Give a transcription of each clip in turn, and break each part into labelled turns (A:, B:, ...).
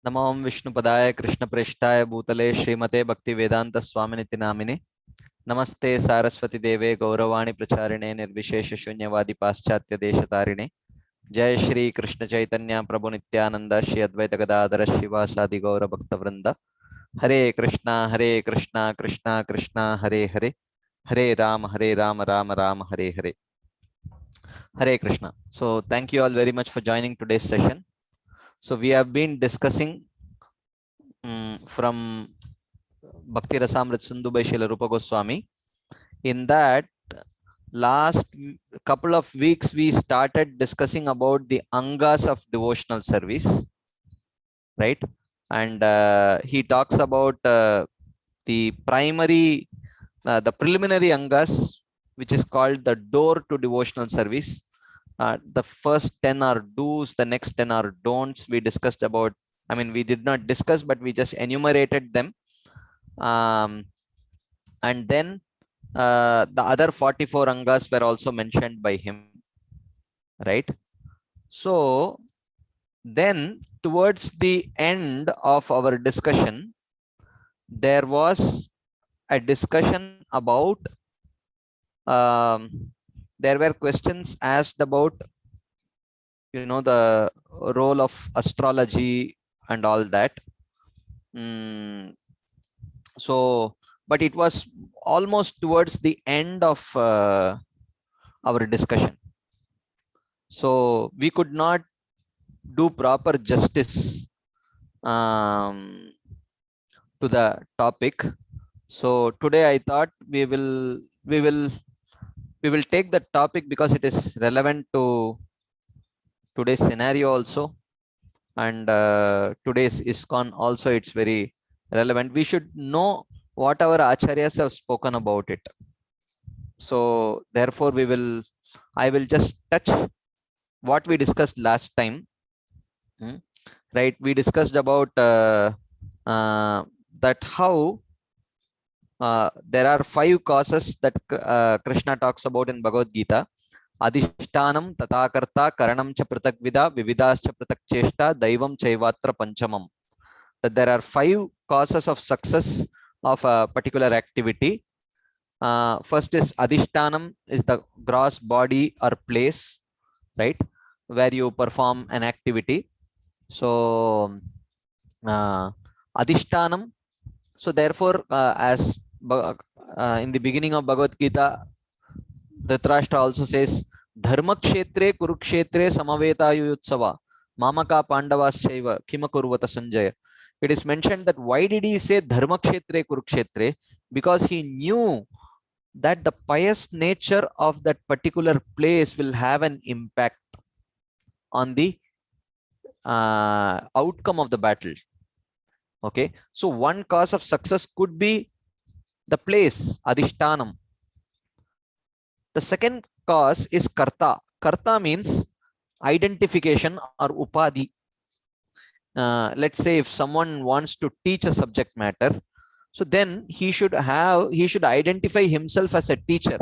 A: नमो विष्णुपदाय कृष्णप्रेष्ठाय भूतले श्रीमते भक्तिवेदांत स्वामिनिति नामिने नमस्ते सारस्वती देवे गौरवाणी प्रचारिणे निर्विशेष शून्यवादी पाश्चात्य देशतारिणे जय श्री कृष्ण चैतन्य प्रभु नित्यानंद श्री अद्वैत गदाधर शिवासादि गौर भक्तवृंद हरे Krishna Krishna Krishna Hare Hare Hare Ram Ram Ram Hare Hare Hare Krishna. So thank you all very much for joining today's session. So we have been discussing from Bhakti Rasamrit Sindhu by Srila Rupa Goswami. In that last couple of weeks, we started discussing about the angas of devotional service, right? And he talks about the primary, the preliminary angas, which is called the door to devotional service. The first 10 are do's, the next 10 are don'ts. We discussed about, I mean, we did not discuss, but we just enumerated them. And then the other 44 angas were also mentioned by him, right? So then towards the end of our discussion, there was a discussion about, there were questions asked about, you know, the role of astrology and all that. So, but it was almost towards the end of our discussion. So we could not do proper justice to the topic. So today I thought we will take the topic because it is relevant to today's scenario also, and today's ISKCON also. It's very relevant. We should know what our acharyas have spoken about it. So therefore I will just touch what we discussed last time. Right, we discussed about that how there are 5 causes that Krishna talks about in Bhagavad Gita. Adhishtanam, Tatakarta, Karanam cha Pratagvida, Vividascha Pratagcheshta, Daivam Chaivatra Panchamam. That there are 5 causes of success of a particular activity. First is Adhishtanam, is the gross body or place, right, where you perform an activity. So Adhishtanam. So therefore, as in the beginning of Bhagavad Gita, Dhritarashtra also says, Dharma kshetre kurukshetre samaveta mamaka pandavaschaiva kimakurvata Sanjaya. It is mentioned that why did he say Dharma kshetre kurukshetre? Because he knew that the pious nature of that particular place will have an impact on the outcome of the battle. Okay, so one cause of success could be the place, Adhishtanam. The second cause is Karta. Karta means identification or Upadhi. Let's say if someone wants to teach a subject matter, so then he should identify himself as a teacher.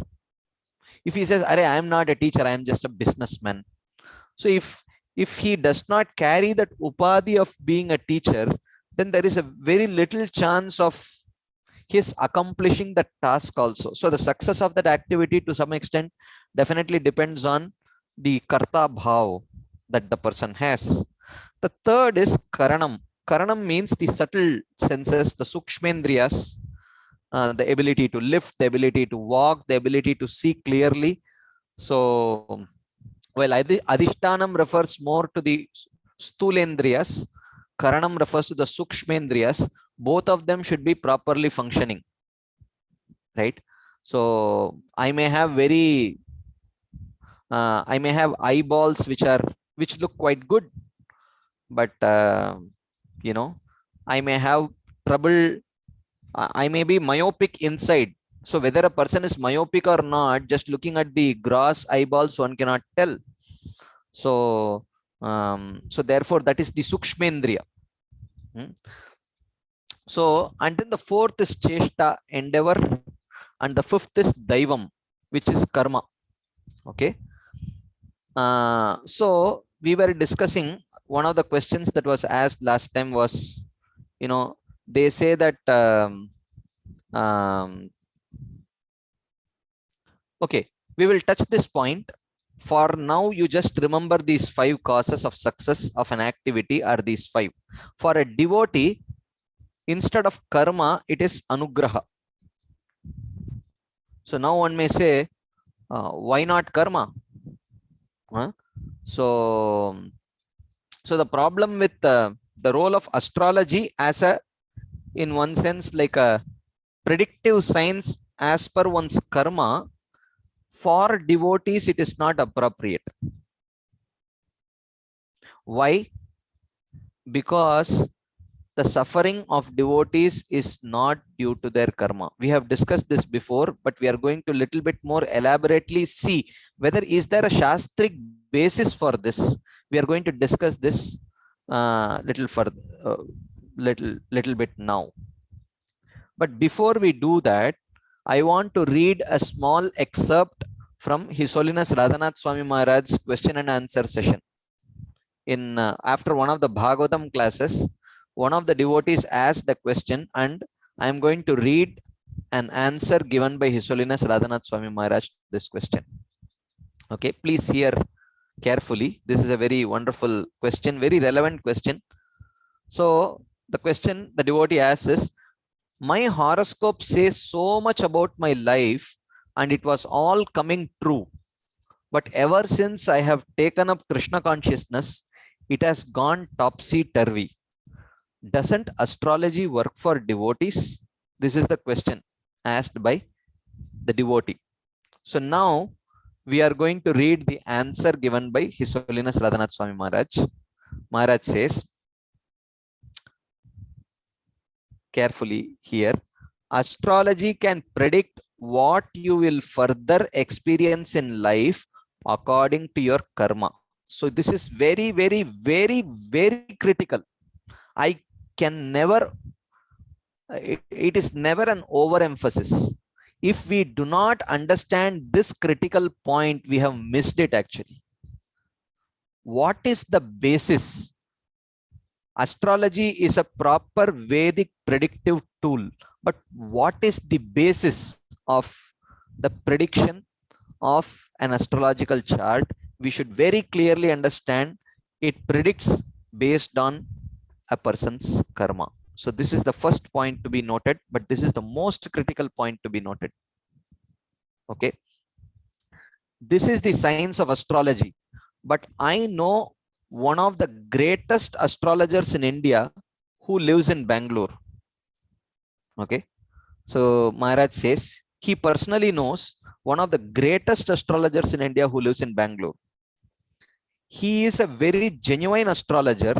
A: If he says, "Arey, I am not a teacher, I am just a businessman." So if he does not carry that Upadhi of being a teacher, then there is a very little chance of his accomplishing the task also. So the success of that activity to some extent definitely depends on the karta bhav that the person has. The third is karanam. Karanam means the subtle senses, the sukshmendriyas, the ability to lift, the ability to walk, the ability to see clearly. So, well, Adhishtanam refers more to the stulendriyas. Karanam refers to the sukshmendriyas. Both of them should be properly functioning, right? So I may have eyeballs which look quite good, but you know, I may have trouble. I may be myopic inside. So whether a person is myopic or not, just looking at the gross eyeballs, one cannot tell. So so therefore that is the sukshmendriya. So, and then the fourth is cheshta, endeavor, and the fifth is daivam, which is karma. Okay. So we were discussing one of the questions that was asked last time was, they say that, okay, we will touch this point. For now, you just remember these 5 causes of success of an activity are these 5. For a devotee, instead of karma, it is anugraha. So now one may say, why not karma? So the problem with the role of astrology as a, in one sense, like a predictive science as per one's karma, for devotees, it is not appropriate. Why? Because the suffering of devotees is not due to their karma. We have discussed this before, but we are going to little bit more elaborately see whether is there a shastric basis for this. We are going to discuss this little bit now. But before we do that, I want to read a small excerpt from His Holiness Radhanath Swami Maharaj's question and answer session. In after one of the Bhagavatam classes, one of the devotees asked the question, and I am going to read an answer given by His Holiness Radhanath Swami Maharaj to this question. Okay, please hear carefully. This is a very wonderful question, very relevant question. So the question the devotee asks is, my horoscope says so much about my life and it was all coming true. But ever since I have taken up Krishna consciousness, it has gone topsy-turvy. Doesn't astrology work for devotees? This is the question asked by the devotee. So now we are going to read the answer given by His Holiness Radhanath Swami Maharaj. Maharaj says, carefully here, astrology can predict what you will further experience in life according to your karma. So this is very, very, very, very critical. I can never, it is never an overemphasis. If we do not understand this critical point, we have missed it actually. What is the basis? Astrology is a proper Vedic predictive tool, but what is the basis of the prediction of an astrological chart? We should very clearly understand it predicts based on a person's karma. So this is the first point to be noted, but this is the most critical point to be noted. Okay. This is the science of astrology, but I know one of the greatest astrologers in India who lives in Bangalore. Okay. So Maharaj says he personally knows one of the greatest astrologers in India who lives in Bangalore. He is a very genuine astrologer,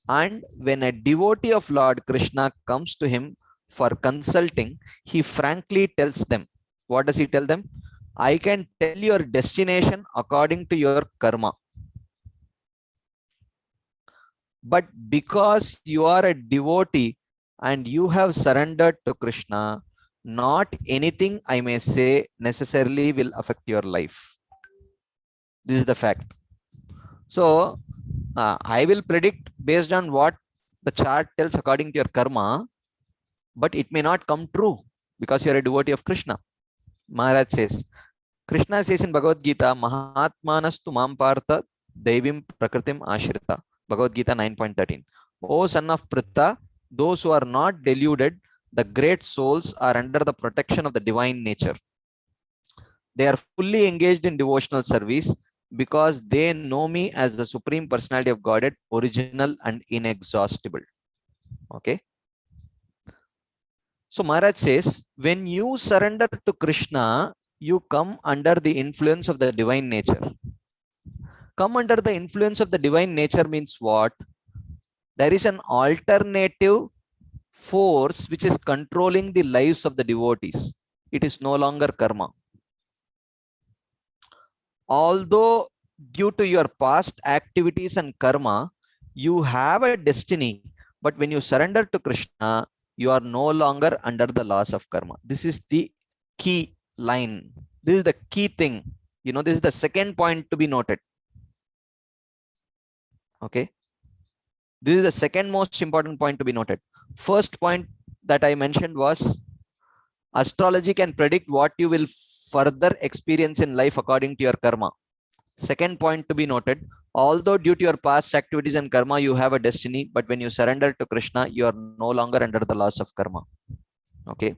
A: and when a devotee of Lord Krishna comes to him for consulting, he frankly tells them, what does he tell them? I can tell your destination according to your karma. But because you are a devotee and you have surrendered to Krishna, not anything I may say necessarily will affect your life. This is the fact. So I will predict based on what the chart tells according to your karma, but it may not come true because you are a devotee of Krishna. Maharaj says, Krishna says in Bhagavad Gita, Mahatmanastu Mampartha Devim Prakritim Ashrita. Bhagavad Gita 9.13. O son of Pritha, those who are not deluded, the great souls are under the protection of the divine nature. They are fully engaged in devotional service because they know me as the Supreme Personality of Godhead, original and inexhaustible. Okay. So Maharaj says, when you surrender to Krishna, you come under the influence of the divine nature. Come under the influence of the divine nature means what? There is an alternative force which is controlling the lives of the devotees. It is no longer karma. Although due to your past activities and karma, you have a destiny, but when you surrender to Krishna, you are no longer under the laws of karma. This is the key line. This is the key thing. This is the second point to be noted. Okay. This is the second most important point to be noted. First point that I mentioned was astrology can predict what you will further experience in life according to your karma. Second point to be noted, although due to your past activities and karma, you have a destiny, but when you surrender to Krishna, you are no longer under the laws of karma. Okay.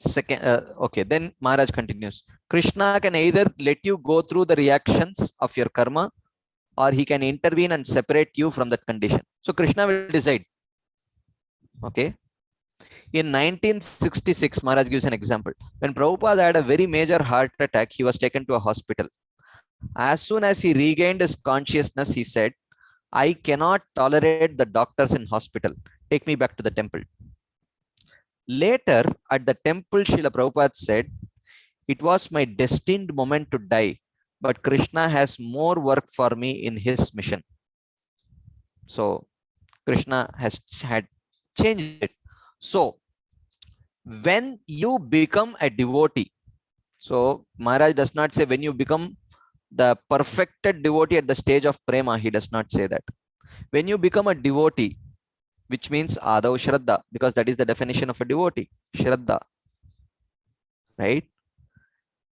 A: Okay, then Maharaj continues. Krishna can either let you go through the reactions of your karma, or he can intervene and separate you from that condition. So Krishna will decide. Okay. In 1966, Maharaj gives an example. When Prabhupada had a very major heart attack, he was taken to a hospital. As soon as he regained his consciousness, he said, I cannot tolerate the doctors in hospital. Take me back to the temple. Later, at the temple, Srila Prabhupada said, it was my destined moment to die, but Krishna has more work for me in his mission. So, Krishna had changed it. So, when you become a devotee, so Maharaj does not say when you become the perfected devotee at the stage of prema, he does not say that. When you become a devotee, which means Adav Shraddha, because that is the definition of a devotee, Shraddha, right?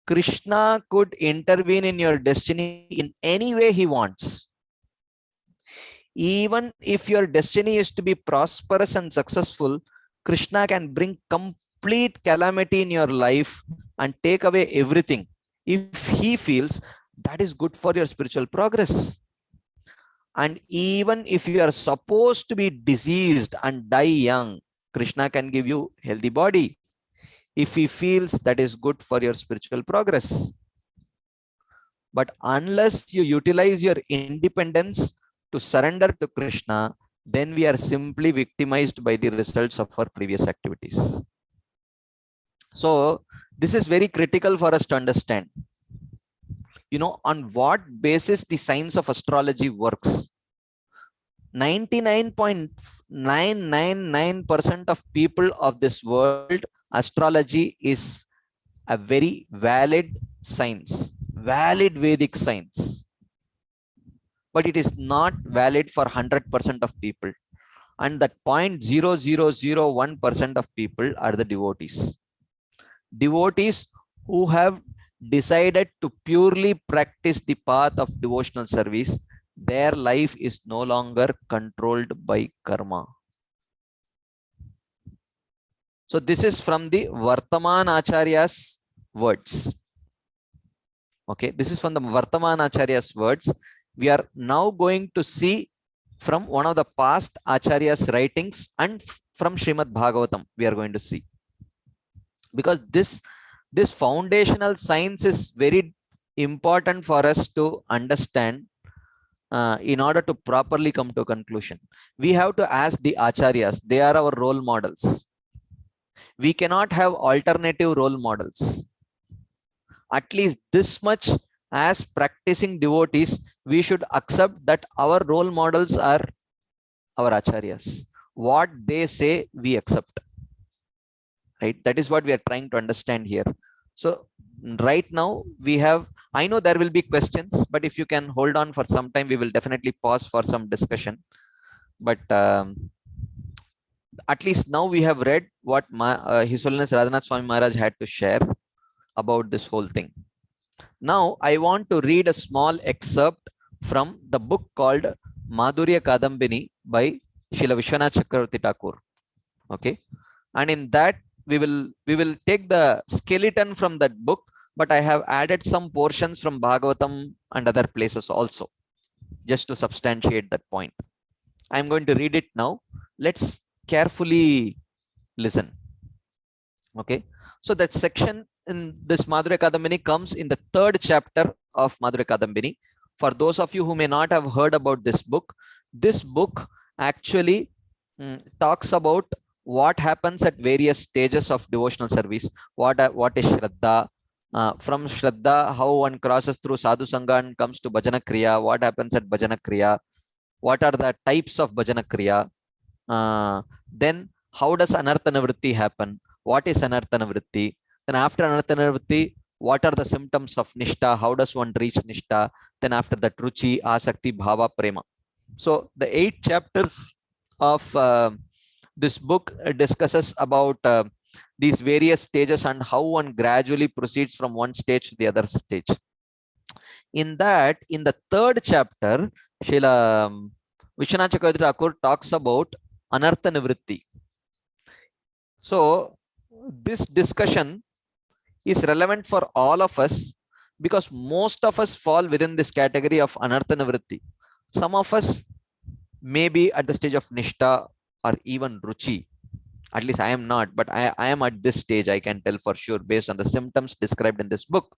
A: Krishna could intervene in your destiny in any way he wants. Even if your destiny is to be prosperous and successful, Krishna can bring complete calamity in your life and take away everything if he feels that is good for your spiritual progress. And even if you are supposed to be diseased and die young, Krishna can give you healthy body if he feels that is good for your spiritual progress. But unless you utilize your independence to surrender to Krishna, then we are simply victimized by the results of our previous activities. So this is very critical for us to understand. You know, on what basis the science of astrology works. 99.999% of people of this world, astrology is a very valid science, valid Vedic science. But it is not valid for 100% of people. And that 0.0001% of people are the devotees. Devotees who have decided to purely practice the path of devotional service, their life is no longer controlled by karma. So this is from the Vartaman Acharya's words. Okay, this is from the Vartaman Acharya's words. We are now going to see from one of the past Acharya's writings and from Srimad Bhagavatam, we are going to see. Because this foundational science is very important for us to understand in order to properly come to a conclusion. We have to ask the Acharyas, they are our role models. We cannot have alternative role models. At least this much, as practicing devotees, we should accept that our role models are our Acharyas. What they say, we accept. Right? That is what we are trying to understand here. So right now we have, I know there will be questions, but if you can hold on for some time, we will definitely pause for some discussion. But at least now we have read what His Holiness Radhanath Swami Maharaj had to share about this whole thing. Now I want to read a small excerpt from the book called Madhurya Kadambini by Srila Vishwanath Chakravarti Thakur. Okay, and in that we will take the skeleton from that book, but I have added some portions from Bhagavatam and other places also, just to substantiate that point. I'm going to read it now. Let's carefully listen. Okay, so that section in this Madhurya Kadambini comes in the 3rd chapter of Madhurya Kadambini. For those of you who may not have heard about this book actually talks about what happens at various stages of devotional service. What is Shraddha? From Shraddha, how one crosses through Sadhu Sangha and comes to Bhajana Kriya. What happens at Bhajana Kriya? What are the types of Bhajana Kriya? Then how does Anartha Nivritti happen? What is Anartha Nivritti? Then after Anartha Nivritti, what are the symptoms of Nishta? How does one reach Nishta? Then after that, Ruchi, Asakti, Bhava, Prema. So the 8 chapters of this book discusses about these various stages and how one gradually proceeds from one stage to the other stage. In that, in the 3rd chapter, Srila Vishwanath Chakravarti Thakur talks about Anartha Nivritti. So this discussion is relevant for all of us because most of us fall within this category of Anartha Nivritti. Some of us may be at the stage of Nishta or even Ruchi. At least I am not, but I am at this stage, I can tell for sure, based on the symptoms described in this book.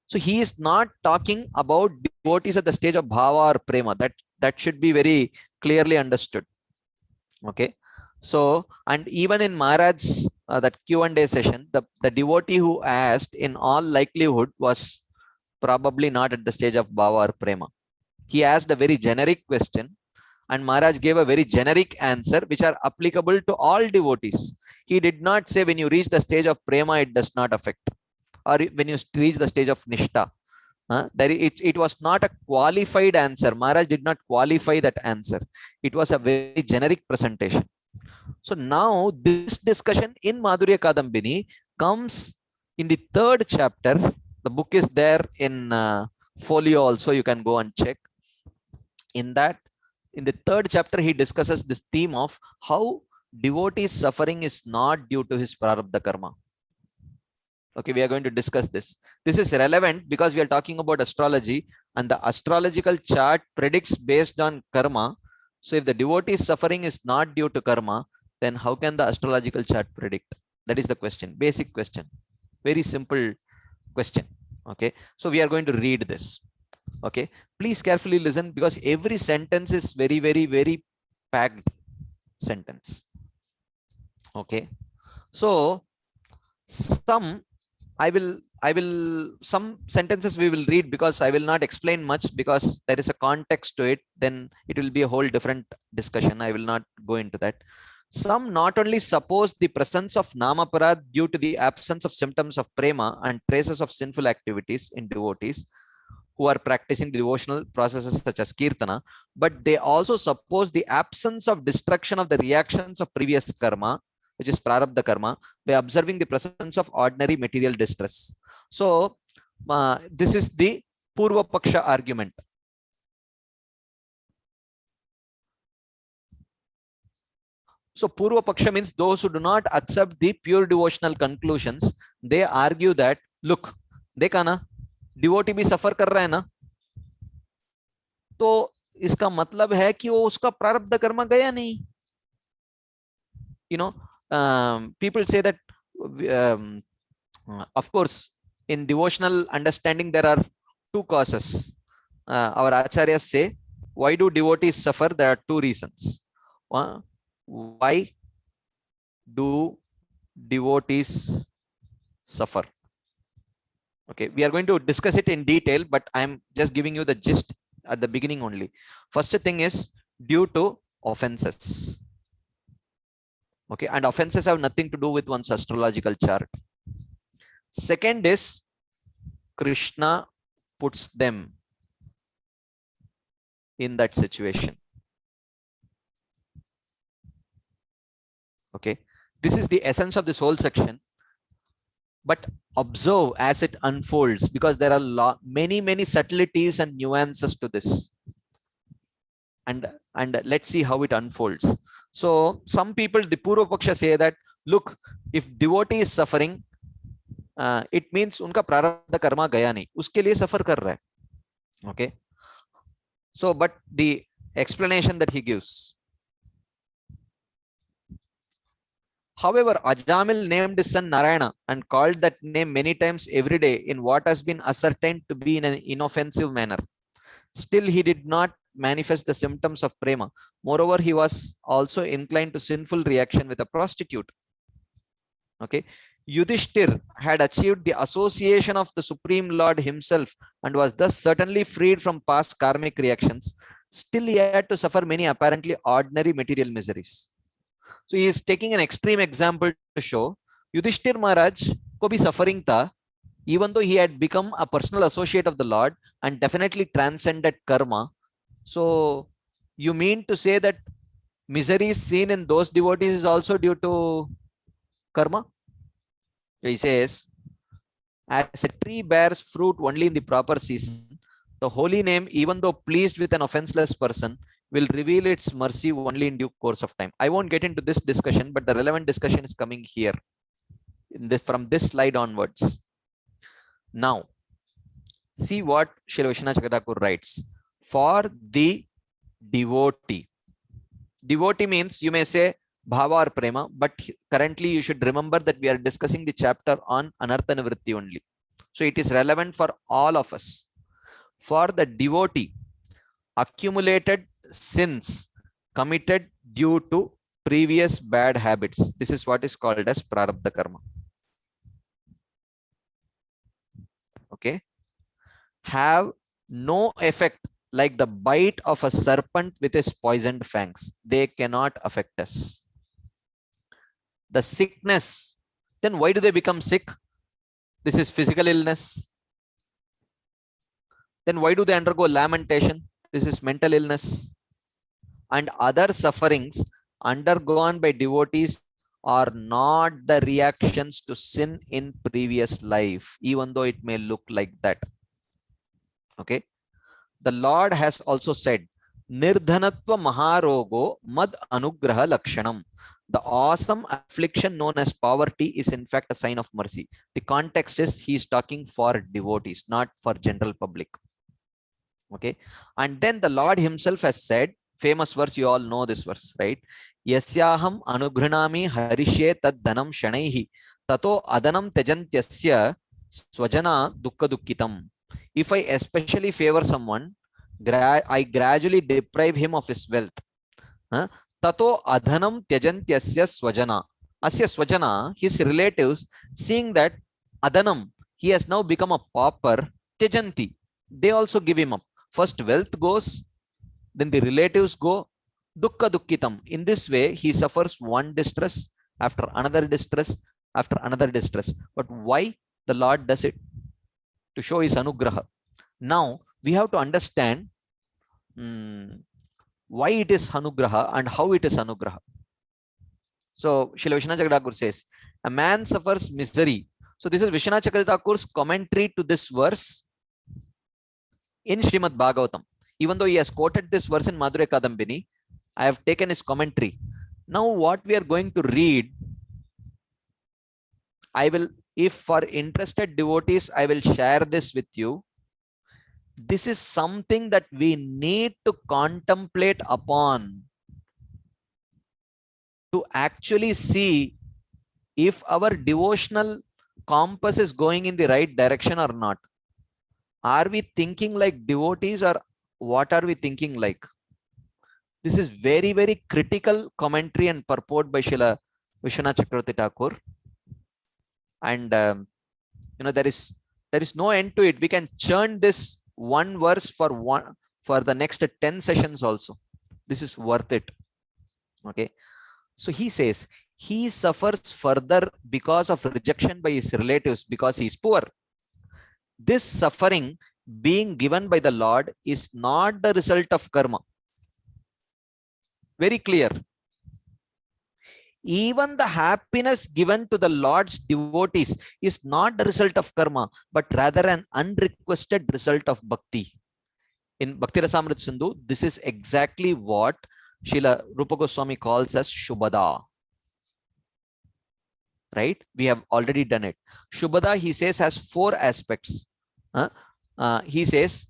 A: So he is not talking about devotees at the stage of Bhava or Prema. That should be very clearly understood. Okay. So, and even in Maharaj's that Q&A session, the devotee who asked in all likelihood was probably not at the stage of Bhava or Prema. He asked a very generic question and Maharaj gave a very generic answer which are applicable to all devotees. He did not say when you reach the stage of Prema, it does not affect, or when you reach the stage of Nishta. It was not a qualified answer. Maharaj did not qualify that answer. It was a very generic presentation. So now this discussion in Madhurya Kadambini comes in the 3rd chapter. The book is there in folio also. You can go and check. In that, in the 3rd chapter, he discusses this theme of how devotee's suffering is not due to his prarabdha karma. Okay, we are going to discuss this. This is relevant because we are talking about astrology and the astrological chart predicts based on karma. So if the devotee's suffering is not due to karma, then how can the astrological chart predict? That is the question, basic question, very simple question. Okay, so we are going to read this. Okay, please carefully listen because every sentence is very, very, very packed sentence. Okay, so some some sentences we will read because I will not explain much because there is a context to it. Then it will be a whole different discussion. I will not go into that. Some not only suppose the presence of namaparad due to the absence of symptoms of prema and traces of sinful activities in devotees who are practicing the devotional processes such as kirtana, but they also suppose the absence of destruction of the reactions of previous karma, which is prarabdha karma, by observing the presence of ordinary material distress. So this is the Purva Paksha argument. So Purva Paksha means those who do not accept the pure devotional conclusions. They argue that, look, देखा ना, devotee भी suffer कर रहा है ना, तो इसका मतलब है कि वो उसका प्रारब्ध कर्म गया नहीं. You know, people say that, of course, in devotional understanding, there are 2 causes. Our acharyas say, why do devotees suffer? There are 2 reasons. Why do devotees suffer? Okay, we are going to discuss it in detail, but I'm just giving you the gist at the beginning only. First thing is due to offenses. Okay, and offenses have nothing to do with one's astrological chart. Second is Krishna puts them in that situation. Okay, this is the essence of this whole section, but observe as it unfolds because there are many subtleties and nuances to this, and let's see how it unfolds. So some people, the Purva Paksha, say that, look, if devotee is suffering, it means unka prarabdha karma gaya nahi, uske liye suffer kar raha hai. Okay, so but the explanation that he gives, however, Ajamil named his son Narayana and called that name many times every day in what has been ascertained to be in an inoffensive manner. Still, he did not manifest the symptoms of prema. Moreover, he was also inclined to sinful reaction with a prostitute. Okay, Yudhishthir had achieved the association of the Supreme Lord himself and was thus certainly freed from past karmic reactions. Still, he had to suffer many apparently ordinary material miseries. So he is taking an extreme example to show Yudhishthir Maharaj ko bhi suffering tha, even though he had become a personal associate of the Lord and definitely transcended karma. So You mean to say that misery seen in those devotees is also due to karma? He says, as a tree bears fruit only in the proper season, the holy name, even though pleased with an offenseless person, will reveal its mercy only in due course of time. I won't get into this discussion, but the relevant discussion is coming here from this slide onwards. Now, see what Srila Vishwanath Chakravarti writes. For the devotee. Devotee means, you may say bhava or prema, but currently you should remember that we are discussing the chapter on anartha nivritti only. So it is relevant for all of us. For the devotee, accumulated sins committed due to previous bad habits. This is what is called as prarabdha karma. Okay. Have no effect like the bite of a serpent with his poisoned fangs. They cannot affect us. The sickness, then why do they become sick? This is physical illness. Then why do they undergo lamentation? This is mental illness. And other sufferings undergone by devotees are not the reactions to sin in previous life, even though it may look like that. Okay. The Lord has also said, Nirdhanatva Maharogo Mad Anugraha Lakshanam. The awesome affliction known as poverty is in fact a sign of mercy. The context is he is talking for devotees, not for general public. Okay. And then the Lord himself has said, famous verse, you all know this verse, right? Yasyaham anugranami harishye tad dhanam shanaihi tato adanam tejantyasya swajana dukkha dukkitam. If I especially favor someone, I gradually deprive him of his wealth. Tato adhanam tyajantyasya swajana. Asya swajana, his relatives, seeing that adhanam, he has now become a pauper, tyajanti, they also give him up. First wealth goes, then the relatives go, dukkha dukkitam. In this way, he suffers one distress after another distress after another distress. But why the Lord does it? To show his anugraha. Now, we have to understand why it is anugraha and how it is anugraha. So, Srila Vishwanath Chakravarti says, a man suffers misery. So, this is Vishwanath Chakravarti's commentary to this verse in Srimad Bhagavatam. Even though he has quoted this verse in Madhurya Kadambini, I have taken his commentary. Now, what we are going to read, I will, if for interested devotees, I will share this with you. This is something that we need to contemplate upon to actually see if our devotional compass is going in the right direction or not. Are we thinking like devotees or what are we thinking like? This is very, very critical commentary and purport by Srila Vishwanath Chakravarti Thakur. And there is no end to it. We can churn this one verse for the next 10 sessions also. This is worth it. Okay. So he says he suffers further because of rejection by his relatives because he is poor. This suffering being given by the Lord is not the result of karma. Very clear. Even the happiness given to the Lord's devotees is not the result of karma, but rather an unrequested result of bhakti. In Bhakti Rasamrita Sindhu, this is exactly what Srila Rupa Goswami calls as Shubhada. Right? We have already done it. Shubhada, he says, has 4 aspects. He says,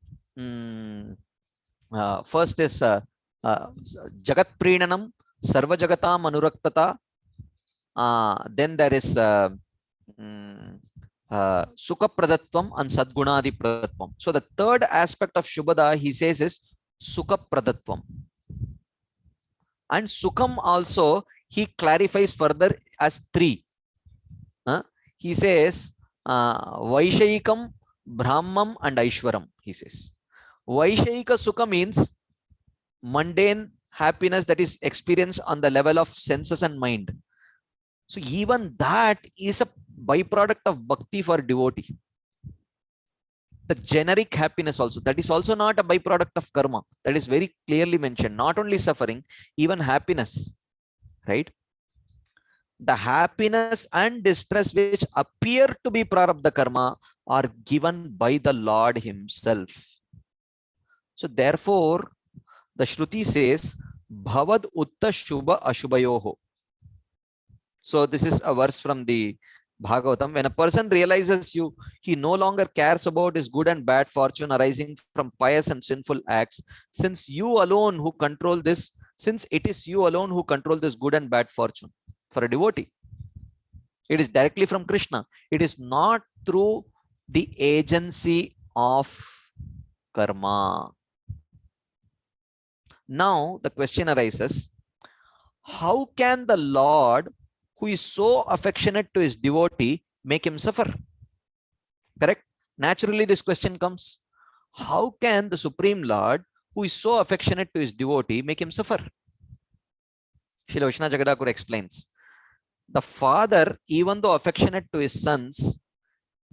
A: first is Jagat Prinanam, Sarva Jagatam Anuraktata. Then there is Sukha Pradatvam and Sadgunadi Pradatvam. So the third aspect of Shubhada, he says, is Sukha Pradatvam. And Sukham also, he clarifies further as 3. He says, Vaishayikam, Brahmam and Aishwaram, he says. Vaishayika Sukha means mundane happiness that is experienced on the level of senses and mind. So even that is a byproduct of bhakti for devotee. The generic happiness also, that is also not a byproduct of karma. That is very clearly mentioned. Not only suffering, even happiness, right? The happiness and distress which appear to be prarabdha karma are given by the Lord himself. So therefore, the Shruti says, Bhavad Utta Shubha Ashubhayoho. So this is a verse from the Bhagavatam. When a person realizes you, he no longer cares about his good and bad fortune arising from pious and sinful acts, since you alone who control this, since it is you alone who control this good and bad fortune for a devotee. It is directly from Krishna. It is not through the agency of karma. Now the question arises, how can the Lord, who is so affectionate to his devotee, make him suffer? Correct? Naturally, this question comes. How can the Supreme Lord, who is so affectionate to his devotee, make him suffer? Srila Vishnu Jagadhakur explains. The father, even though affectionate to his sons,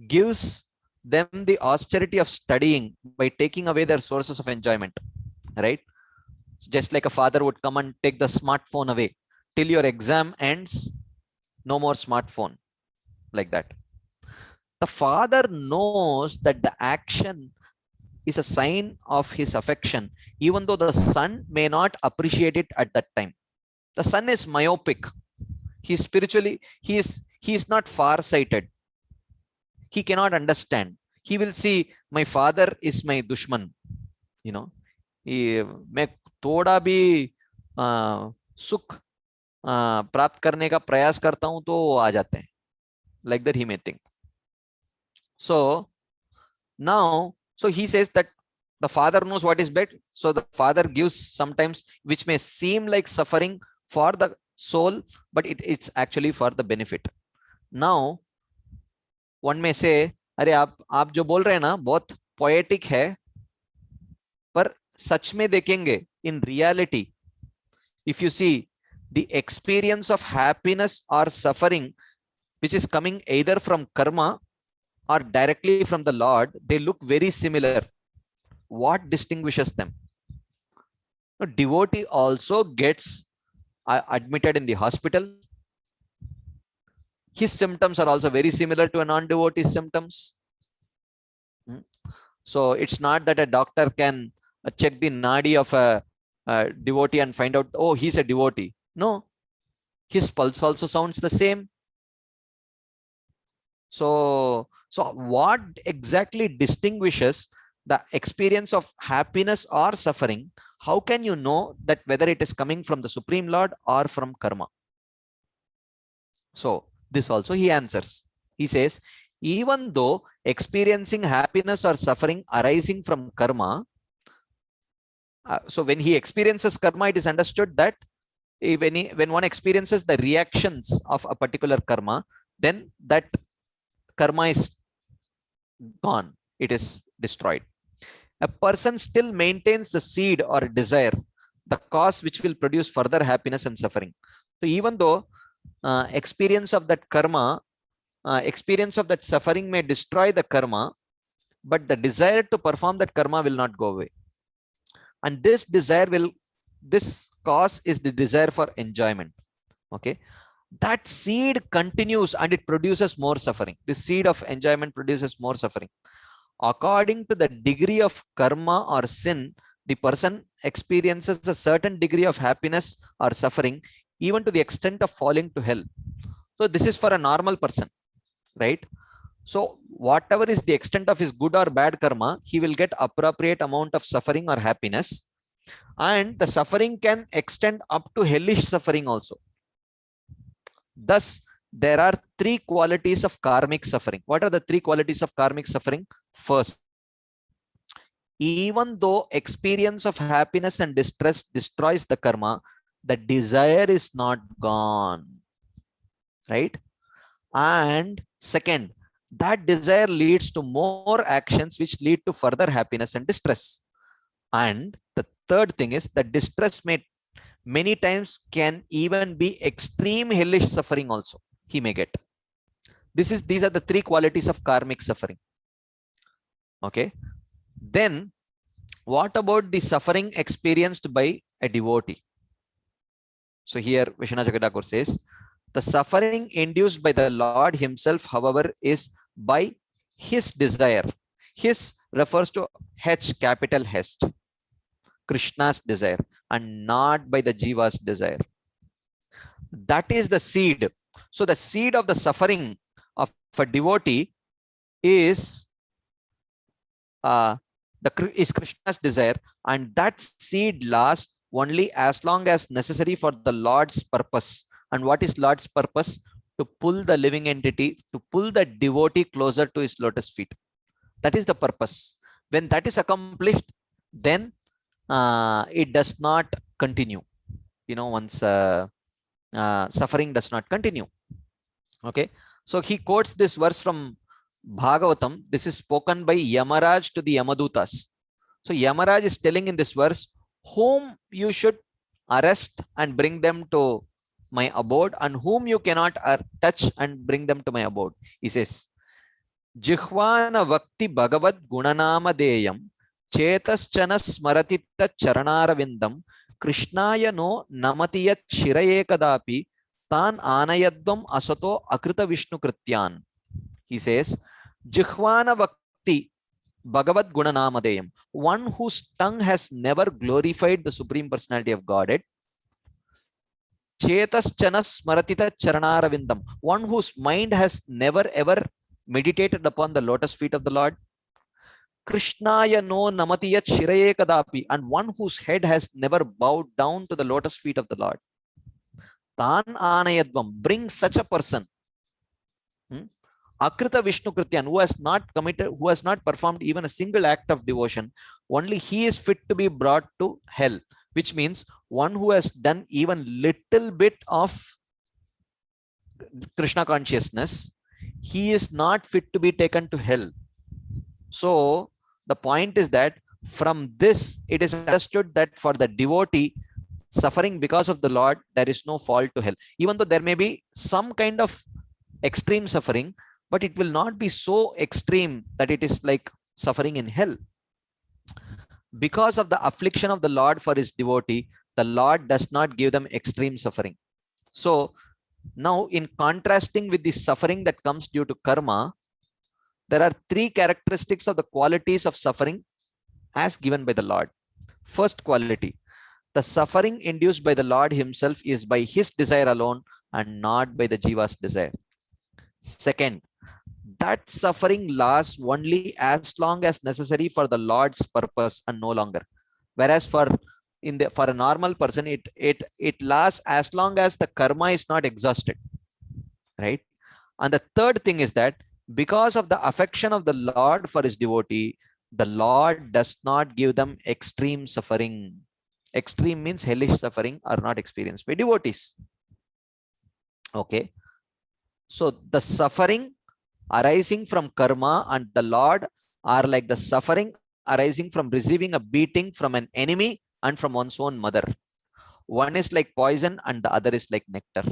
A: gives them the austerity of studying by taking away their sources of enjoyment. Right? Just like a father would come and take the smartphone away. Till your exam ends, no more smartphone. Like that. The father knows that the action is a sign of his affection, even though the son may not appreciate it at that time. The son is myopic. He's spiritually, he is not far-sighted. He cannot understand. He will see my father is my dushman. You know, मैं थोड़ा भी सुख प्राप्त करने का प्रयास करता हूं तो वो आ जाते हैं. Like that he may think. So now, so he says that the father knows what is bad. So the father gives sometimes which may seem like suffering for the soul, but it's actually for the benefit. Now, one may say, अरे आप जो बोल रहे हैं ना बहुत poetic है, पर सच में देखेंगे in reality, if you see the experience of happiness or suffering, which is coming either from karma or directly from the Lord, they look very similar. What distinguishes them? A devotee also gets admitted in the hospital. His symptoms are also very similar to a non-devotee's symptoms. So it's not that a doctor can check the nadi of a devotee and find out, oh, he's a devotee. No, his pulse also sounds the same. So what exactly distinguishes the experience of happiness or suffering? How can you know that whether it is coming from the Supreme Lord or from karma? So this also he answers. He says, even though experiencing happiness or suffering arising from karma, so when he experiences karma, it is understood that when one experiences the reactions of a particular karma, then that karma is gone. It is destroyed. A person still maintains the seed or desire, the cause which will produce further happiness and suffering. So even though experience of that karma, experience of that suffering may destroy the karma, but the desire to perform that karma will not go away. And this desire this cause is the desire for enjoyment. Okay. That seed continues and it produces more suffering. The seed of enjoyment produces more suffering. According to the degree of karma or sin, the person experiences a certain degree of happiness or suffering, even to the extent of falling to hell. So this is for a normal person, right? So whatever is the extent of his good or bad karma, he will get appropriate amount of suffering or happiness. And the suffering can extend up to hellish suffering also. Thus, there are three qualities of karmic suffering. What are the three qualities of karmic suffering? First, even though experience of happiness and distress destroys the karma, the desire is not gone, right? And second, that desire leads to more actions which lead to further happiness and distress. And the third thing is that distress many times can even be extreme hellish suffering also he may get. These are the three qualities of karmic suffering. Okay. Then what about the suffering experienced by a devotee? So here Vishwanath Chakravarti says, the suffering induced by the Lord himself, however, is by his desire. His refers to H, capital H, Krishna's desire, and not by the Jiva's desire. That is the seed. So the seed of the suffering of a devotee is is Krishna's desire, and that seed lasts only as long as necessary for the Lord's purpose. And what is Lord's purpose? To pull the living entity, to pull the devotee closer to his lotus feet. That is the purpose. When that is accomplished, then it does not continue. Once suffering does not continue. Okay. So he quotes this verse from Bhagavatam. This is spoken by Yamaraj to the Yamadutas. So Yamaraj is telling in this verse, whom you should arrest and bring them to my abode, and whom you cannot touch and bring them to my abode. He says, Jihvana Vakti Bhagavad Gunanama Deyam Chetaschana Smaratita Charanaravindam Krishnaya no Namatiyat Shirayekadapi Tan Anayadvam Asato Akrita Vishnu Krityan. He says, Jihvana Vakti Bhagavad Gunanamadeyam, one whose tongue has never glorified the Supreme Personality of Godhead. Chetaschana Smaratita Charanaravindam, one whose mind has never ever meditated upon the lotus feet of the Lord. Krishnaya no Namatiyat Shiraye Kadapi, and one whose head has never bowed down to the lotus feet of the Lord. Tan Anayadvam, bring such a person. Akrita Vishnu Krityan, who has not committed, who has not performed even a single act of devotion, only he is fit to be brought to hell, which means one who has done even little bit of Krishna consciousness, he is not fit to be taken to hell. So the point is that from this, it is understood that for the devotee, suffering because of the Lord, there is no fall to hell. Even though there may be some kind of extreme suffering, but it will not be so extreme that it is like suffering in hell. Because of the affliction of the Lord for his devotee, the Lord does not give them extreme suffering. So now, in contrasting with the suffering that comes due to karma, there are three characteristics of the qualities of suffering as given by the Lord. First quality, the suffering induced by the Lord himself is by his desire alone and not by the Jiva's desire. Second, that suffering lasts only as long as necessary for the Lord's purpose and no longer. Whereas for a normal person, it lasts as long as the karma is not exhausted, right? And the third thing is that because of the affection of the Lord for his devotee, the Lord does not give them extreme suffering. Extreme means hellish suffering are not experienced by devotees. Okay. So the suffering arising from karma and the Lord are like the suffering arising from receiving a beating from an enemy and from one's own mother. One is like poison and the other is like nectar.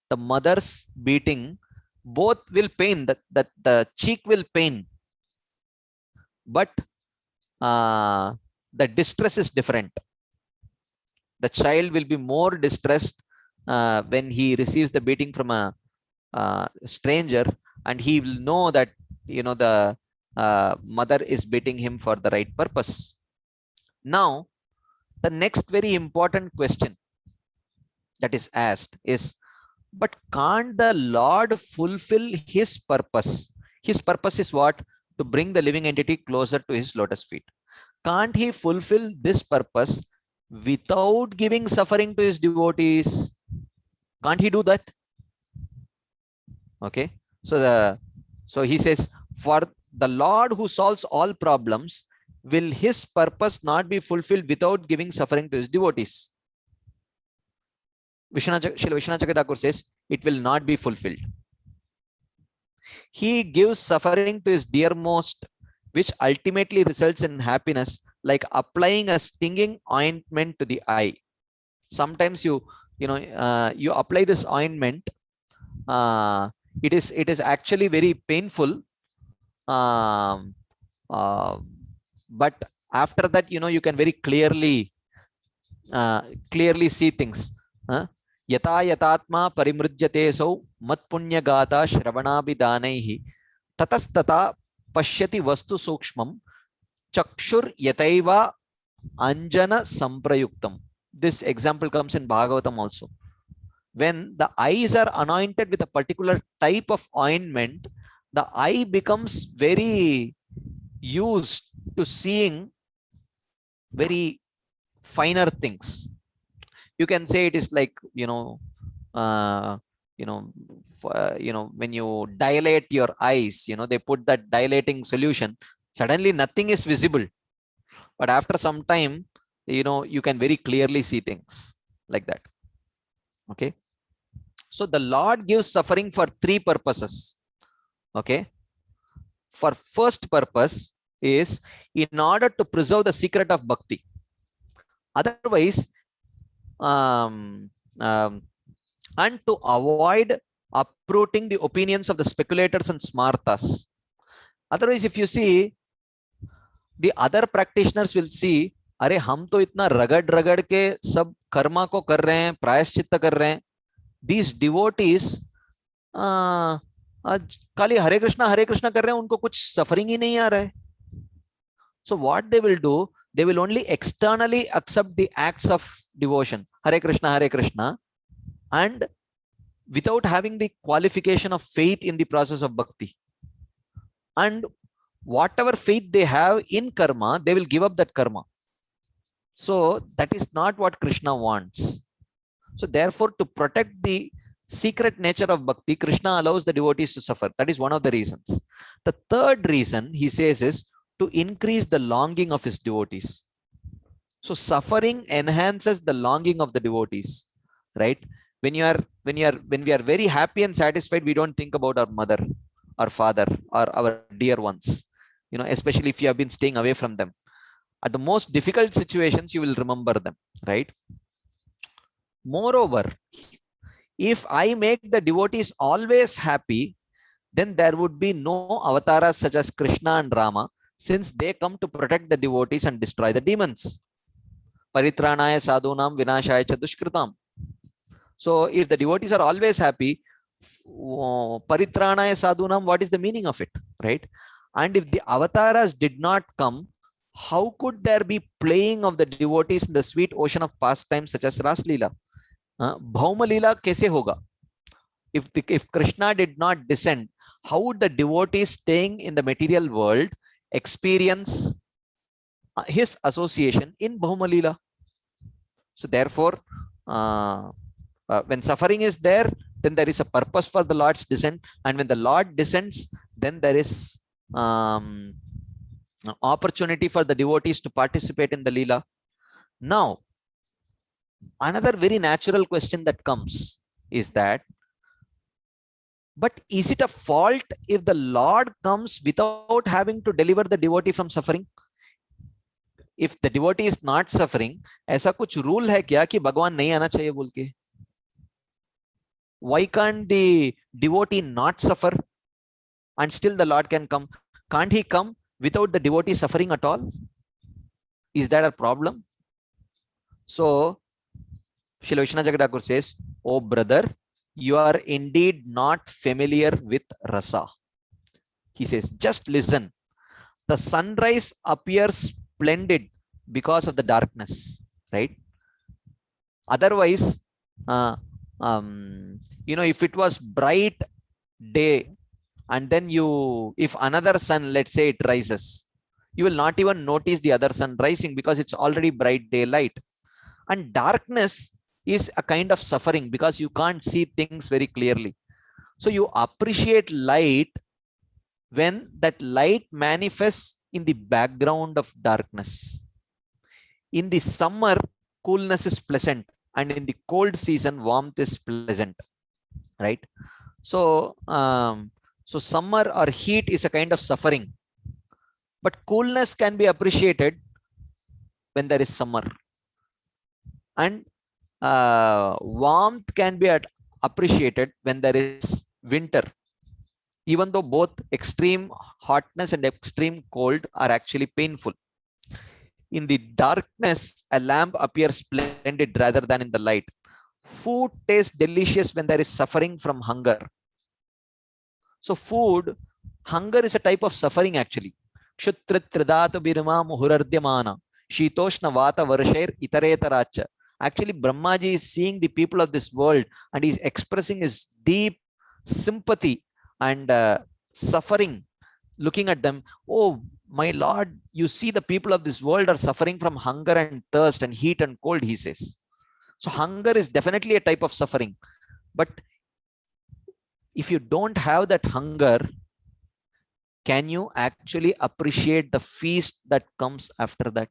A: The mother's beating, both will pain, that the cheek will pain, but the distress is different. The child will be more distressed when he receives the beating from a stranger, and he will know that the mother is beating him for the right purpose. Now, the next very important question that is asked is, but can't the Lord fulfill his purpose? His purpose is what? To bring the living entity closer to his lotus feet. Can't he fulfill this purpose without giving suffering to his devotees? Can't he do that? Okay. So he says, for the Lord who solves all problems, will his purpose not be fulfilled without giving suffering to his devotees? Vishwanath Chakravarti says, it will not be fulfilled. He gives suffering to his dearmost, which ultimately results in happiness, like applying a stinging ointment to the eye. Sometimes you apply this ointment. It is actually very painful. But after that, you can very clearly see things. Yata yatatma parimrujyate sau matpunyagata shravanabhidanaihi tatastata pashyati vastu sukshmam chakshur yataiva anjana samprayuktam. This example comes in Bhagavatam also. When the eyes are anointed with a particular type of ointment, the eye becomes very used to seeing very finer things. You can say it is like, when you dilate your eyes, they put that dilating solution, suddenly nothing is visible, but after some time, you can very clearly see things like that. Okay, so the Lord gives suffering for three purposes. Okay, for first purpose is in order to preserve the secret of bhakti. Otherwise, and to avoid uprooting the opinions of the speculators and smartas. Otherwise, if you see, the other practitioners will see, अरे हम तो इतना रगड़ के सब कर्मा को कर रहे हैं, प्रायश्चित्त कर रहे हैं. These devotees खाली हरे कृष्णा कर रहे हैं, उनको कुछ सफरिंग ही नहीं आ रहा है. So what they will do, they will only externally accept the acts of devotion, Hare Krishna, and without having the qualification of faith in the process of bhakti. And whatever faith they have in karma, they will give up that karma. So that is not what Krishna wants. So therefore, to protect the secret nature of bhakti, Krishna allows the devotees to suffer. That is one of the reasons. The third reason he says is to increase the longing of his devotees. So suffering enhances the longing of the devotees, right? When we are very happy and satisfied, we don't think about our mother, our father, or our dear ones, especially if you have been staying away from them. At the most difficult situations, you will remember them, right? Moreover, if I make the devotees always happy, then there would be no avatars such as Krishna and Rama, since they come to protect the devotees and destroy the demons. Paritranaya sadhunam vinashaya cha dushkritam. So if the devotees are always happy, paritranaya sadhunam, what is the meaning of it, right? And if the avatars did not come, how could there be playing of the devotees in the sweet ocean of pastimes such as Ras Leela? Bhauma Leela kaise hoga? If Krishna did not descend, how would the devotees staying in the material world experience his association in Bhauma Leela? So therefore, when suffering is there, then there is a purpose for the Lord's descent, and when the Lord descends, then there is opportunity for the devotees to participate in the Leela. Now, another very natural question that comes is that, but is it a fault if the Lord comes without having to deliver the devotee from suffering? If the devotee is not suffering, ऐसा कुछ rule है क्या कि भगवान नहीं आना चाहिए बोल के? Why can't the devotee not suffer and still the Lord can come? Can't he come without the devotee suffering at all? Is that a problem? So Srila Vishwanath Jagadakur says, "Oh brother, you are indeed not familiar with rasa." He says, just listen. The sunrise appears splendid because of the darkness, right? Otherwise, if it was bright day and then if another sun, let's say it rises, you will not even notice the other sun rising because it's already bright daylight. And darkness is a kind of suffering because you can't see things very clearly. So you appreciate light when that light manifests in the background of darkness. In the summer, coolness is pleasant, and in the cold season, warmth is pleasant, right? So, so summer or heat is a kind of suffering, but coolness can be appreciated when there is summer, and warmth can be appreciated when there is winter. even though both extreme hotness and extreme cold are actually painful. In the darkness, a lamp appears splendid rather than in the light. Food tastes delicious when there is suffering from hunger. So food, hunger is a type of suffering actually. Kshutrit tridata birma muhurardyamana. Shitoshna vata varshair itaretaracha. Actually, Brahmaji is seeing the people of this world and he's expressing his deep sympathy and suffering, looking at them. Oh, my Lord, you see the people of this world are suffering from hunger and thirst and heat and cold, he says. So hunger is definitely a type of suffering. But if you don't have that hunger, can you actually appreciate the feast that comes after that?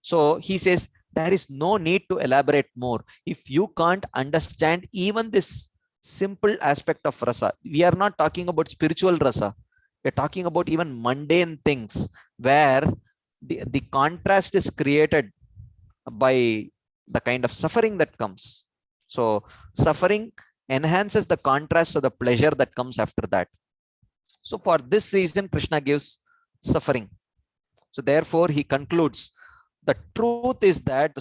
A: So he says, there is no need to elaborate more. If you can't understand even this simple aspect of rasa, we are not talking about spiritual rasa. We're talking about even mundane things where the contrast is created by the kind of suffering that comes. So suffering enhances the contrast of the pleasure that comes after that. So for this reason, Krishna gives suffering. So therefore, he concludes, the truth is that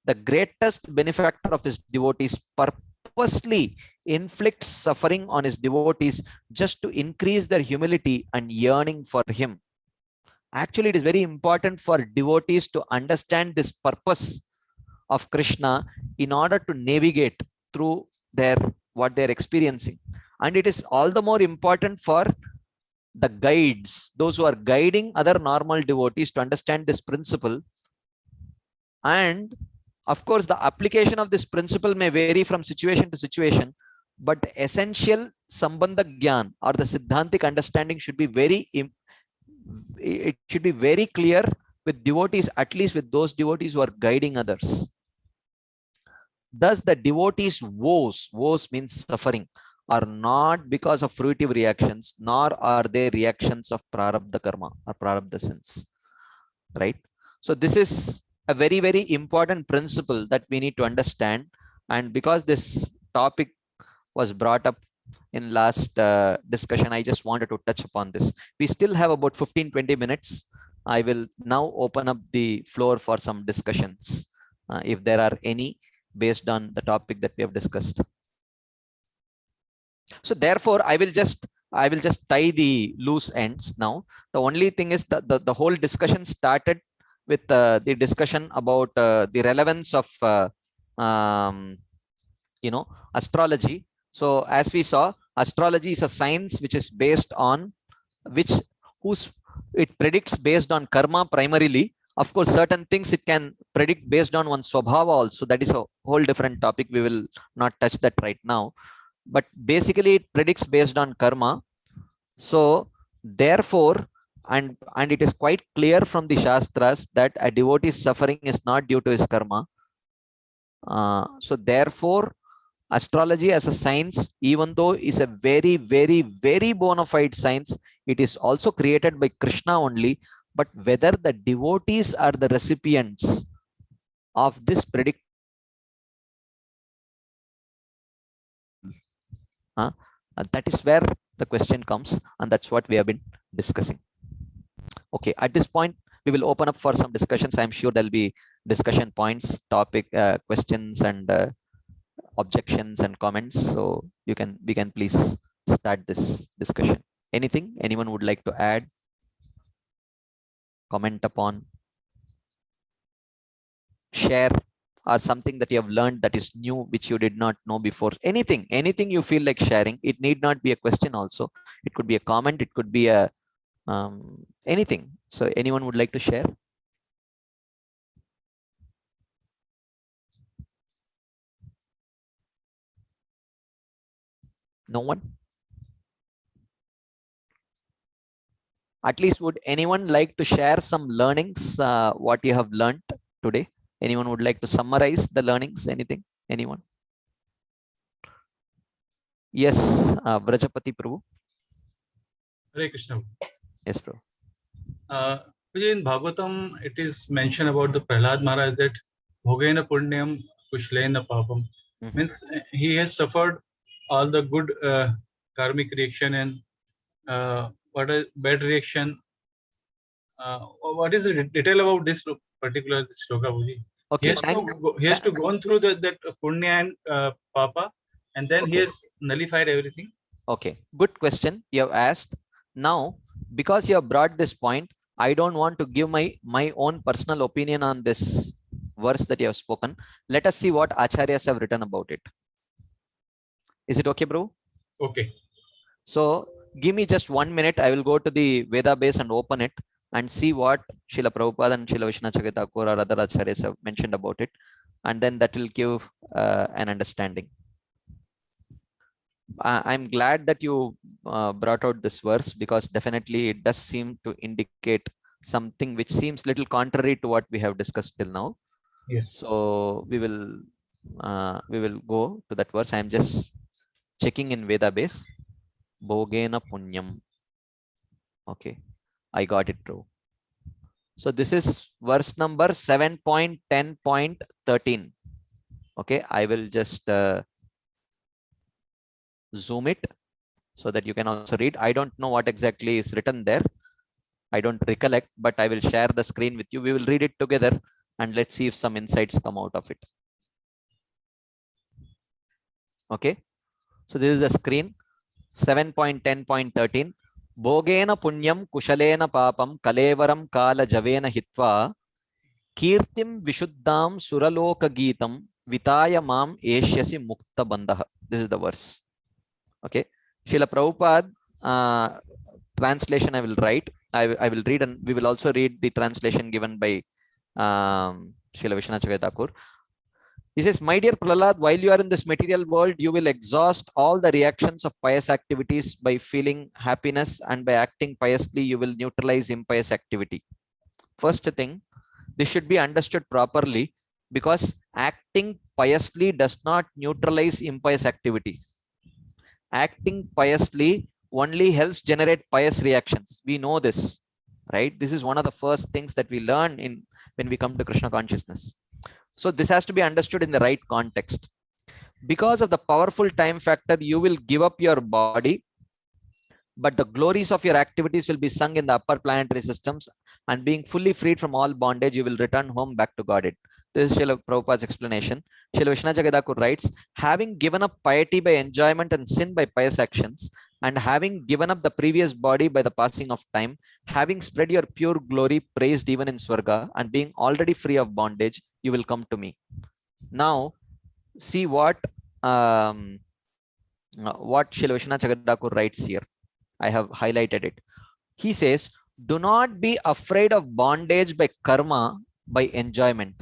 A: the greatest benefactor of his devotees purposely inflicts suffering on his devotees just to increase their humility and yearning for him. Actually, it is very important for devotees to understand this purpose of Krishna in order to navigate through what they're experiencing. And it is all the more important for the guides, those who are guiding other normal devotees to understand this principle. And of course, the application of this principle may vary from situation to situation, but essential Sambandha Gyan or the Siddhantic understanding should be it should be very clear with devotees, at least with those devotees who are guiding others. Thus, the devotees' woes means suffering, are not because of fruitive reactions, nor are they reactions of prarabdha karma or prarabdha sins. Right? So this is a very, very important principle that we need to understand. And because this topic was brought up in last discussion, I just wanted to touch upon this. We still have about 15-20 minutes. I will now open up the floor for some discussions, if there are any, based on the topic that we have discussed. So therefore, I will just tie the loose ends now. The only thing is that the whole discussion started with the discussion about the relevance of astrology. So as we saw, astrology is a science which is based on it predicts based on karma primarily. Of course, certain things it can predict based on one's swabhava also. That is a whole different topic. We will not touch that right now. But basically, it predicts based on karma. So therefore, and it is quite clear from the Shastras that a devotee's suffering is not due to his karma. So therefore, astrology as a science, even though is a very, very, very bona fide science, it is also created by Krishna only. But whether the devotees are the recipients of this predict, that is where the question comes, and that's what we have been discussing. Okay, at this point, we will open up for some discussions. I'm sure there'll be discussion points, topic, questions, and objections and comments. So we can please start this discussion. Anything anyone would like to add, comment upon, share, or something that you have learned that is new, which you did not know before? Anything you feel like sharing. It need not be a question also. It could be a comment. It could be a anything. So anyone would like to share? No one? At least would anyone like to share some learnings, what you have learned today? Anyone would like to summarize the learnings? Anything? Anyone? Yes, Brajapati Prabhu.
B: Hare Krishna.
A: Yes, Prabhu.
B: In Bhagavatam, it is mentioned about the Prahlad Maharaj that Bhogena Punyam Kushlena Papam. Means he has suffered all the good karmic reaction and what is bad reaction. What is the detail about this particular shloka, Bhuji?
A: Okay,
B: He has to go through that punya and papa, and then he
A: Okay.
B: has nullified everything.
A: Okay, good question you have asked. Now, because you have brought this point, I don't want to give my own personal opinion on this verse that you have spoken. Let us see what acharyas have written about it. Is it okay, bro?
B: Okay.
A: So give me just 1 minute. I will go to the Veda base and open it and see what Srila Prabhupada and Srila Vishwanath Thakur or other acharyas have mentioned about it, and then that will give an understanding. I'm glad that you brought out this verse, because definitely it does seem to indicate something which seems little contrary to what we have discussed till now.
B: Yes.
A: So we will go to that verse. I am just checking in Veda base. Bhogena punyam. Okay, I got it true. So this is verse number 7.10.13. Okay, I will just zoom it so that you can also read. I don't know what exactly is written there. I don't recollect, but I will share the screen with you. We will read it together and let's see if some insights come out of it. Okay, so this is the screen. 7.10.13. Bhogena punyam kushalena papam kalevaram kala javena hitva kirtim vishuddham suraloka geetam vitaya mam eshyasi mukta bandha. This is the verse. Okay, Srila Prabhupada translation I will write. I will read, and we will also read the translation given by Srila Vishwanath Thakur. He says, my dear Prahlad, while you are in this material world, you will exhaust all the reactions of pious activities by feeling happiness, and by acting piously, you will neutralize impious activity. First thing, this should be understood properly, because acting piously does not neutralize impious activities. Acting piously only helps generate pious reactions. We know this, right? This is one of the first things that we learn in when we come to Krishna consciousness. So this has to be understood in the right context. Because of the powerful time factor, you will give up your body, but the glories of your activities will be sung in the upper planetary systems, and being fully freed from all bondage, you will return home back to Godhead. This is Srila Prabhupada's explanation. Srila Vishwanath Thakur writes, having given up piety by enjoyment and sin by pious actions, and having given up the previous body by the passing of time, having spread your pure glory praised even in Swarga, and being already free of bondage, you will come to me. Now, see what Srila Vishwanath Thakur writes here. I have highlighted it. He says, do not be afraid of bondage by karma, by enjoyment.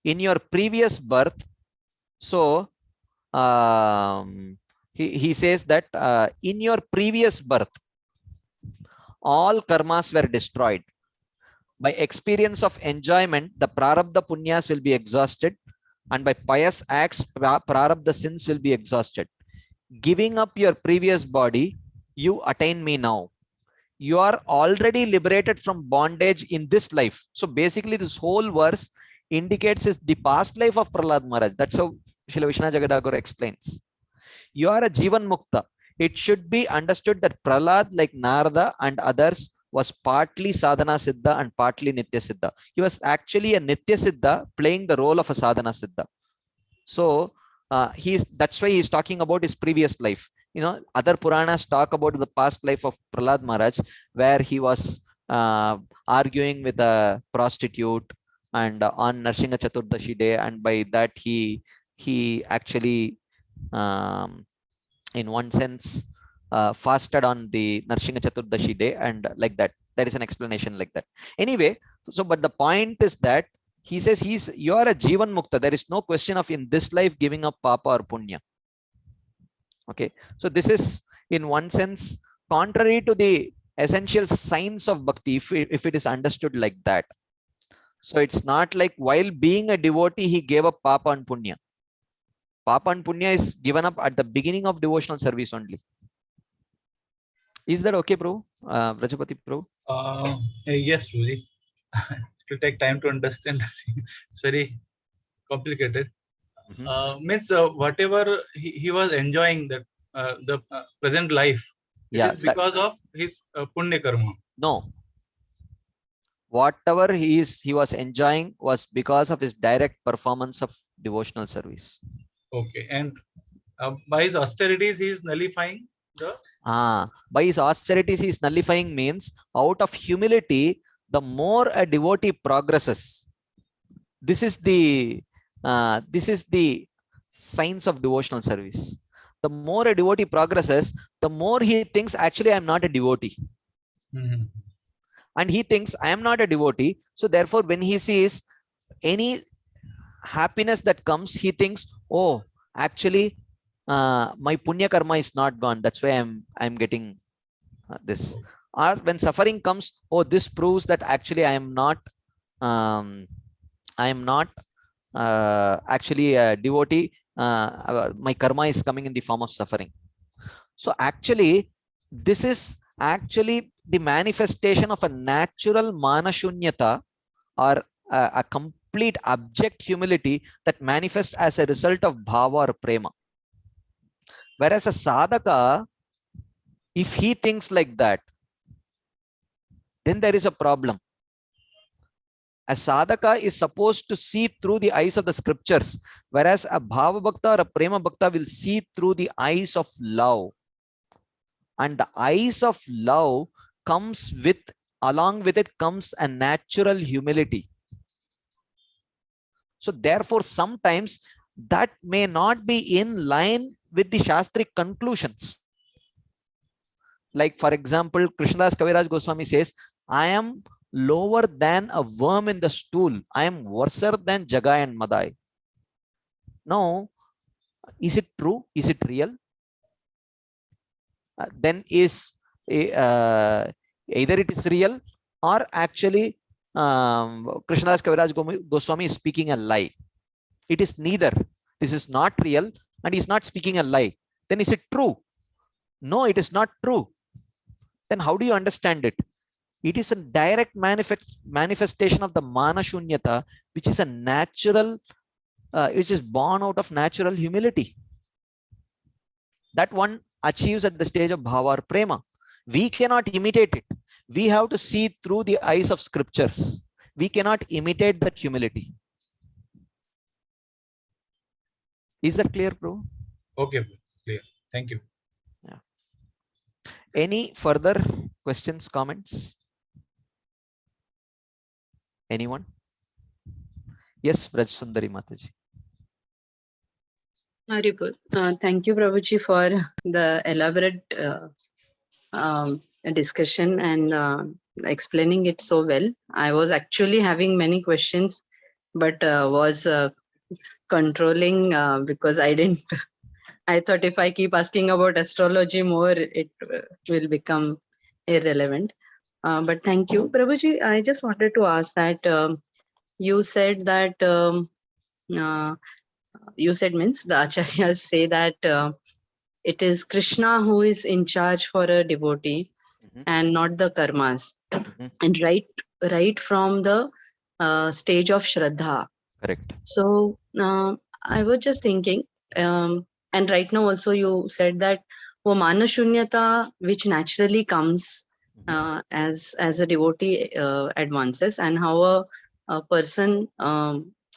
A: In your previous birth, so he says that in your previous birth, all karmas were destroyed. By experience of enjoyment, the prarabdha punyas will be exhausted, and by pious acts, prarabdha sins will be exhausted. Giving up your previous body, you attain me now. You are already liberated from bondage in this life. So basically, this whole verse indicates is the past life of Prahlad Maharaj. That's how Srila Vishwanath Thakur explains. You are a Jivan Mukta. It should be understood that Prahlad, like Narada and others, was partly Sadhana Siddha and partly Nitya Siddha. He was actually a Nitya Siddha playing the role of a Sadhana Siddha. So that's why he's talking about his previous life. You know, other Puranas talk about the past life of Prahlad Maharaj, where he was arguing with a prostitute and on Narsingha Chaturdashi day, and by that he actually in one sense fasted on the Narsingha Chaturdashi day, and like that. There is an explanation like that. Anyway, so but the point is that he says you are a Jivan Mukta. There is no question of in this life giving up papa or punya. Okay, so this is in one sense contrary to the essential signs of bhakti, if it is understood like that. So it's not like while being a devotee he gave up papa and punya. Papa and punya is given up at the beginning of devotional service only. Is that okay, bro? Vrajapati bro?
B: Yes, Rudy. It will take time to understand. It's very complicated. Means whatever he was enjoying, that the present life, it
A: Yeah,
B: is because of his punya karma.
A: no. Whatever he was enjoying was because of his direct performance of devotional service.
B: Okay, and by his austerities, he is nullifying the.
A: By his austerities, he is nullifying means out of humility, the more a devotee progresses. This is the science of devotional service. The more a devotee progresses, the more he thinks, actually, I am not a devotee. And he thinks, I am not a devotee. So therefore, when he sees any happiness that comes, he thinks, oh, actually, my punya karma is not gone. That's why I'm getting this. Or when suffering comes, oh, this proves that actually I am not actually a devotee. My karma is coming in the form of suffering. So actually, this is actually the manifestation of a natural manashunyata, or a complete abject humility that manifests as a result of bhava or prema. Whereas a sadhaka, if he thinks like that, then there is a problem. A sadhaka is supposed to see through the eyes of the scriptures, whereas a bhava bhakta or a prema bhakta will see through the eyes of love. And the eyes of love comes with, along with it comes a natural humility. So therefore, sometimes that may not be in line with the Shastric conclusions. Like, for example, Krishnadas Kaviraj Goswami says, I am lower than a worm in the stool. I am worse than Jagai and Madai. Now, is it true? Is it real? Then is either it is real, or actually Krishnadas Kaviraj Goswami is speaking a lie. It is neither. This is not real and he is not speaking a lie. Then is it true? No, it is not true. Then how do you understand it? It is a direct manifestation of the manashunyata, which is a natural, which is born out of natural humility. That one achieves at the stage of bhava or prema. We cannot imitate it. We have to see through the eyes of scriptures. We cannot imitate that humility. Is that clear, bro?
B: Okay, clear. Thank you.
A: Yeah. Any further questions, comments? Anyone? Yes, Braj Sundari Mataji.
C: Haripur, thank you, Prabhuji, for the elaborate discussion and explaining it so well. I was actually having many questions, but was controlling because I didn't. I thought if I keep asking about astrology more, it will become irrelevant. But thank you, Prabhuji. I just wanted to ask that you said that you said means the acharyas say that it is Krishna who is in charge for a devotee and not the karmas, and right from the stage of Shraddha.
A: Correct.
C: So I was just thinking, and right now also you said that wo manashunyata which naturally comes as a devotee advances, and how a person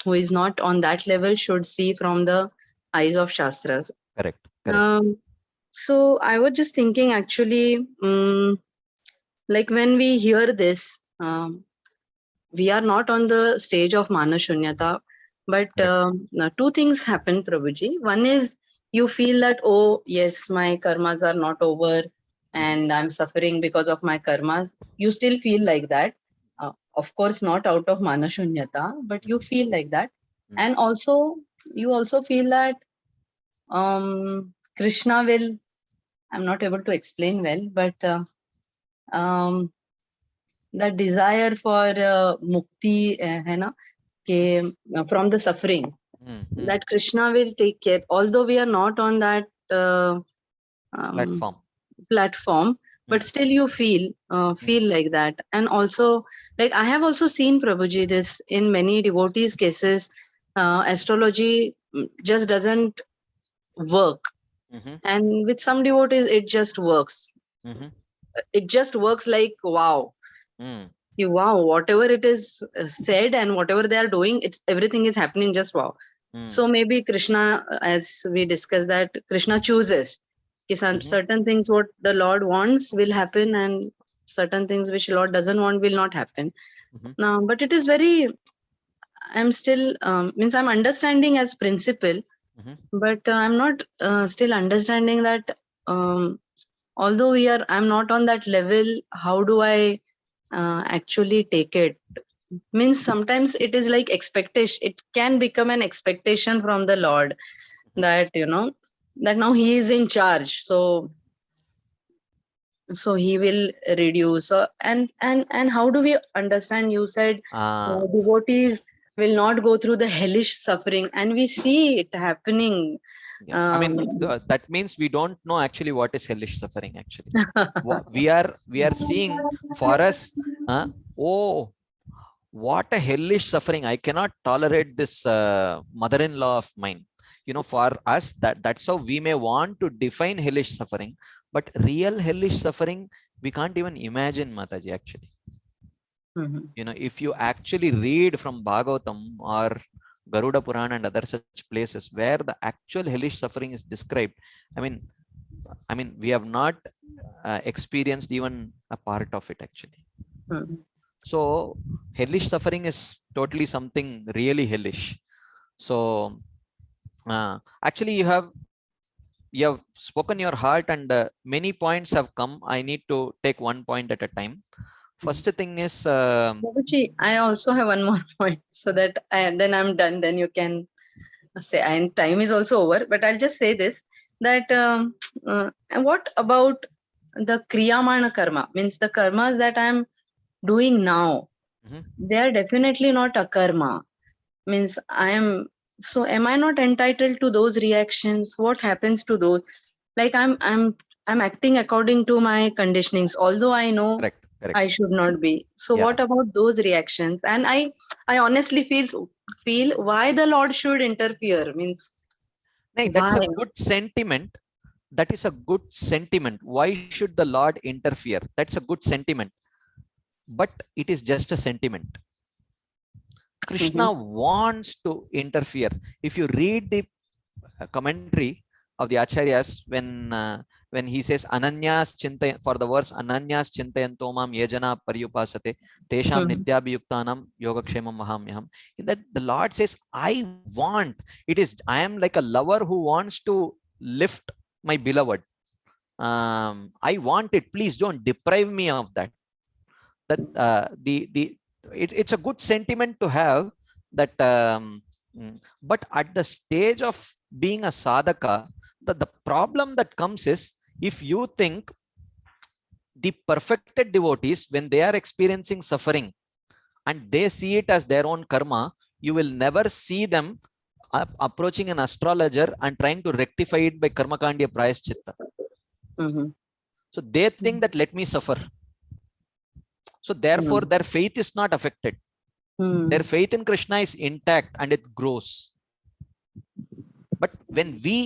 C: who is not on that level should see from the eyes of Shastras.
A: Correct. Correct.
C: So I was just thinking, actually, like when we hear this, we are not on the stage of manashunyata, but two things happen, Prabhuji. One is you feel that, oh yes, my karmas are not over and I'm suffering because of my karmas. You still feel like that. Of course, not out of manashunyata, but you feel like that. And also, you also feel that Krishna will, I'm not able to explain well, but the desire for mukti hai na, from the suffering, that Krishna will take care, although we are not on that platform, but still you feel like that. And also, like I have also seen, Prabhuji, this in many devotees cases, astrology just doesn't work
A: Mhm.
C: And with some devotees, it just works.
A: Mhm.
C: It just works like, wow.
A: Mm.
C: Wow, whatever it is said and whatever they are doing, it's everything is happening just wow.
A: Mm.
C: So maybe Krishna, as we discussed, that Krishna chooses.
A: Mhm.
C: Certain things what the Lord wants will happen, and certain things which Lord doesn't want will not happen.
A: Mhm.
C: Now, but it is very. I'm still means I'm understanding as principle,
A: Mhm.
C: but I'm not still understanding that. Although I'm not on that level. How do I actually take it? Means sometimes it is like expectation. It can become an expectation from the Lord
A: Mhm.
C: that that now he is in charge, so he will reduce. And how do we understand? You said
A: Ah,
C: devotees will not go through the hellish suffering, and we see it happening.
A: yeah. I mean, that means we don't know actually what is hellish suffering actually. We are seeing for us, oh, what a hellish suffering. I cannot tolerate this mother-in-law of mine. For us, that's how we may want to define hellish suffering, but real hellish suffering we can't even imagine, Mataji, actually.
C: Mhm.
A: If you actually read from Bhagavatam or Garuda Purana and other such places where the actual hellish suffering is described, I mean we have not experienced even a part of it actually.
C: Mhm.
A: So hellish suffering is totally something really hellish. So actually you have spoken your heart, and many points have come. I need to take one point at a time. First thing is
C: Babuji, I also have one more point, so that then I'm done. Then you can say, and time is also over. But I'll just say this, that and what about the kriyamana karma? Means the karmas that I'm doing now,
A: mhm,
C: they are definitely not a karma. Means am I not entitled to those reactions? What happens to those? Like I'm acting according to my conditionings, although I know
A: correct, correct.
C: I should not be. So
A: Yeah.
C: what about those reactions? And I honestly feel why the Lord should interfere. Means
A: No, that's
C: why?
A: a good sentiment. That is a good sentiment. Why should the Lord interfere? That's a good sentiment. But it is just a sentiment.
C: Mhm.
A: Krishna wants to interfere. If you read the commentary of the Acharyas, when he says Ananyas Chintay, for the verse Ananyas Chintayantomam Yejana Paryupasate Tesham
C: Mhm.
A: Nityabhiyuktanam Yogakshemam Mahamyaham. In that the Lord says, I am like a lover who wants to lift my beloved. I want it. Please don't deprive me of that. That it's a good sentiment to have that. But at the stage of being a sadhaka, the problem that comes is, if you think the perfected devotees, when they are experiencing suffering and they see it as their own karma, you will never see them approaching an astrologer and trying to rectify it by karma kandya prayaschitta.
C: Mhm.
A: So they think that let me suffer. So therefore,
C: Mhm.
A: their faith is not affected. Their
C: Mhm.
A: faith in Krishna is intact and it grows. But when we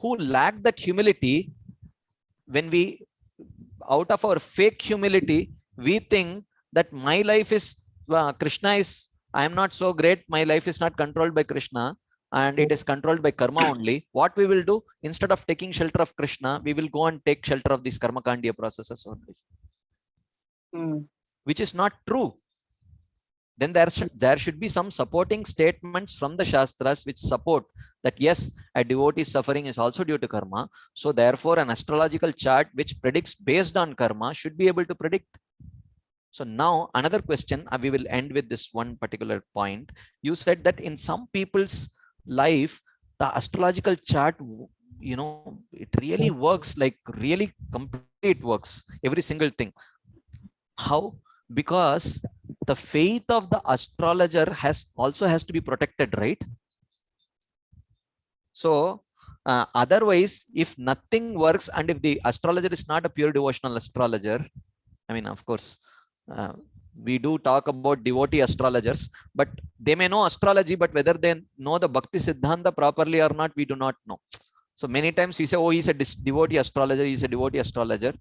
A: who lack that humility, when we, out of our fake humility, we think that my life is, Krishna is, I am not so great, my life is not controlled by Krishna and it is controlled by karma only. What we will do, instead of taking shelter of Krishna, we will go and take shelter of these karma kandiya processes only,
C: Mhm.
A: which is not true. Then there should be some supporting statements from the Shastras which support that yes, a devotee's suffering is also due to karma. So therefore, an astrological chart which predicts based on karma should be able to predict. So now another question, we will end with this one particular point. You said that in some people's life, the astrological chart, it really works, like really completely it works, every single thing. How? Because the faith of the astrologer has to be protected, right? So otherwise, if nothing works and if the astrologer is not a pure devotional astrologer, I mean, of course, uh, we do talk about devotee astrologers, but they may know astrology, but whether they know the Bhakti Siddhanta properly or not, we do not know. So many times we say, oh, he's a devotee astrologer, he's a devotee astrologer.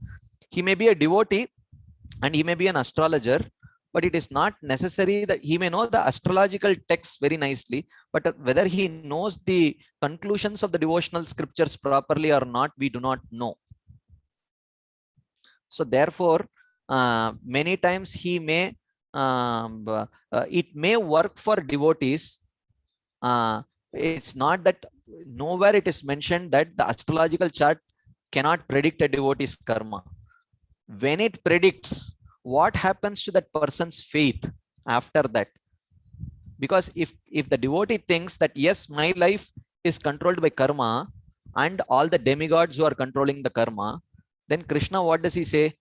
A: He may be a devotee and he may be an astrologer, but it is not necessary that he may know the astrological texts very nicely, but whether he knows the conclusions of the devotional scriptures properly or not, we do not know. So therefore, many times he may, it may work for devotees. It's not that nowhere it is mentioned that the astrological chart cannot predict a devotee's karma. When it predicts, what happens to that person's faith after that? Because if the devotee thinks that yes, my life is controlled by karma and all the demigods who are controlling the karma, then Krishna, what does he say?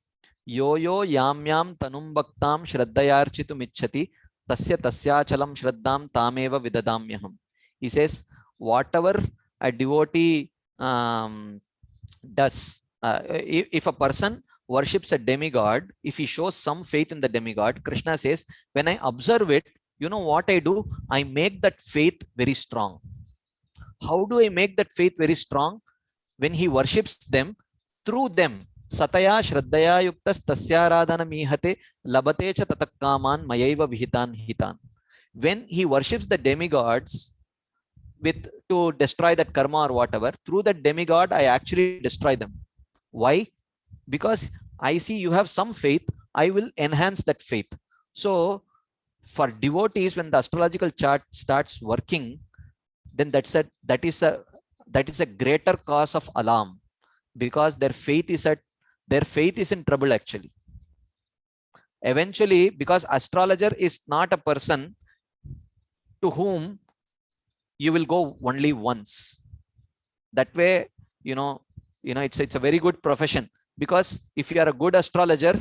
A: Yo yo yam yam tanum bhaktam shraddhayarchitum ichchati tasya tasyachalam shraddham tameva vidadamyaham. He says, whatever a devotee does, if a person worships a demigod, if he shows some faith in the demigod, Krishna says, when I observe it, you know what I do? I make that faith very strong. How do I make that faith very strong? When he worships them, through them, sataya shraddhaya yuktas tasyaradhana mihate labate cha tatakaman mayaiva vihitan hitan. When he worships the demigods to destroy that karma or whatever, through that demigod, I actually destroy them. Why? Because I see you have some faith, I will enhance that faith. So for devotees, when the astrological chart starts working, then that is a greater cause of alarm, because their faith is in trouble actually. Eventually, because astrologer is not a person to whom you will go only once. That way, it's a very good profession, because if you are a good astrologer,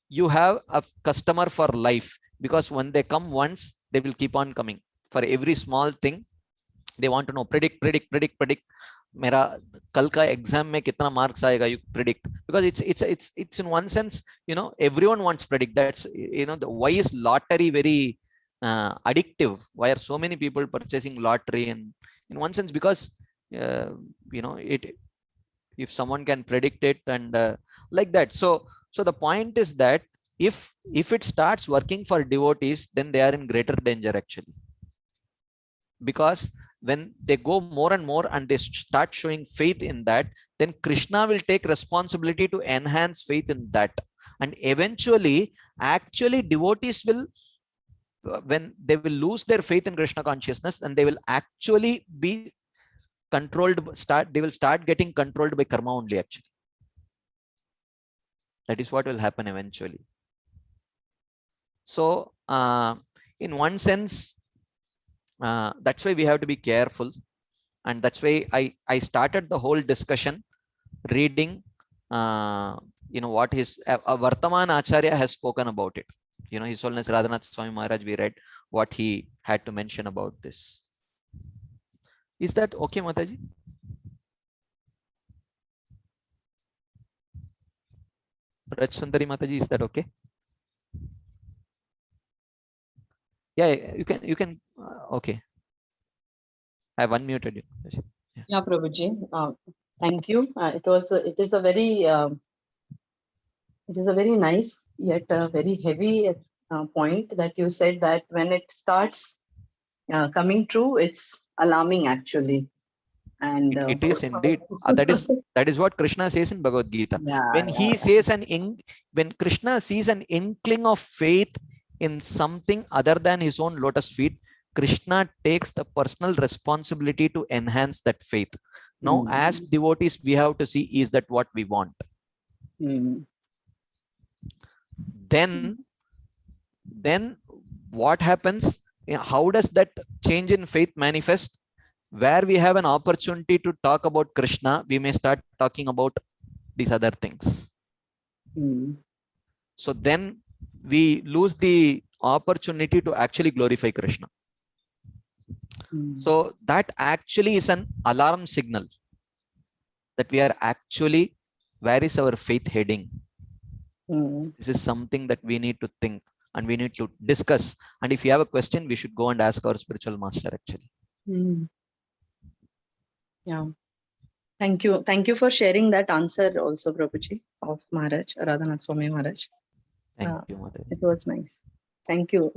A: you have a customer for life, because when they come once, they will keep on coming. For every small thing, they want to know, predict. Mera kal ka exam mein kitna marks aayega, you predict. Because it's in one sense, everyone wants predict. That's, why is lottery very addictive? Why are so many people purchasing lottery? And in one sense, because if someone can predict it and like that. So the point is that if it starts working for devotees, then they are in greater danger actually. Because when they go more and more and they start showing faith in that, then Krishna will take responsibility to enhance faith in that. And eventually, actually devotees will, when they will lose their faith in Krishna consciousness, and they will actually be controlled, they will start getting controlled by karma only actually. That is what will happen eventually. So in one sense, that's why we have to be careful, and that's why I started the whole discussion reading what his Vartaman Acharya has spoken about it. His Holiness Radhanath Swami Maharaj, we read what he had to mention about this. Is that okay, Mataji? Raj Sundari Mataji, is that okay? Yeah, you can. Okay. I have unmuted you.
C: Yeah, Prabhuji. Thank you. It is a very nice yet very heavy point that you said, that when it starts coming true, it's alarming actually. And
A: it is indeed. That is what Krishna says in Bhagavad Gita.
C: Yeah,
A: when he says when Krishna sees an inkling of faith in something other than his own lotus feet, Krishna takes the personal responsibility to enhance that faith. Now, as devotees, we have to see, is that what we want? Then what happens? How does that change in faith manifest? Where we have an opportunity to talk about Krishna, we may start talking about these other things. So then we lose the opportunity to actually glorify Krishna. So that actually is an alarm signal that we are actually, where is our faith heading? This is something that we need to think and we need to discuss. And if you have a question, we should go and ask our spiritual master actually.
C: Yeah. Thank you for sharing that answer also, Prabhuji, of Maharaj, Radhanath Swami Maharaj.
A: Thank you, Mother.
C: It was nice. Thank you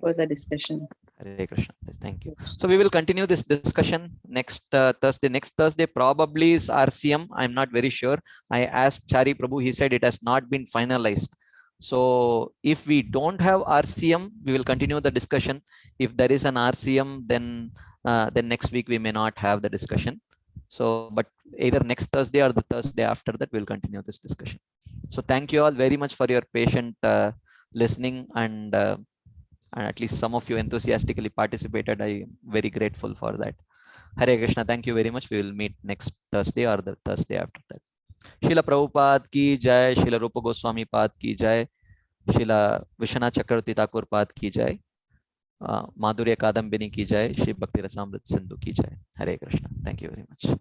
C: for the discussion.
A: Hare Krishna. Thank you. So we will continue this discussion next Thursday. Next Thursday probably is RCM. I'm not very sure. I asked Chari Prabhu. He said it has not been finalized. So if we don't have RCM, we will continue the discussion. If there is an RCM, then next week we may not have the discussion. So, but either next Thursday or the Thursday after that, we'll continue this discussion. So thank you all very much for your patient listening, and at least some of you enthusiastically participated. I am very grateful for that. Hare Krishna. Thank you very much. We will meet next Thursday or the Thursday after that. Srila Prabhupada ki jai, Srila Rupa Goswami Pad ki jai, Srila Vishwanath Chakravarti Thakur Pad ki jai, Madhurya Kadambini ki jai, Shri Bhakti Rasamrit Sindhu ki jai. Hare Krishna. Thank you very much.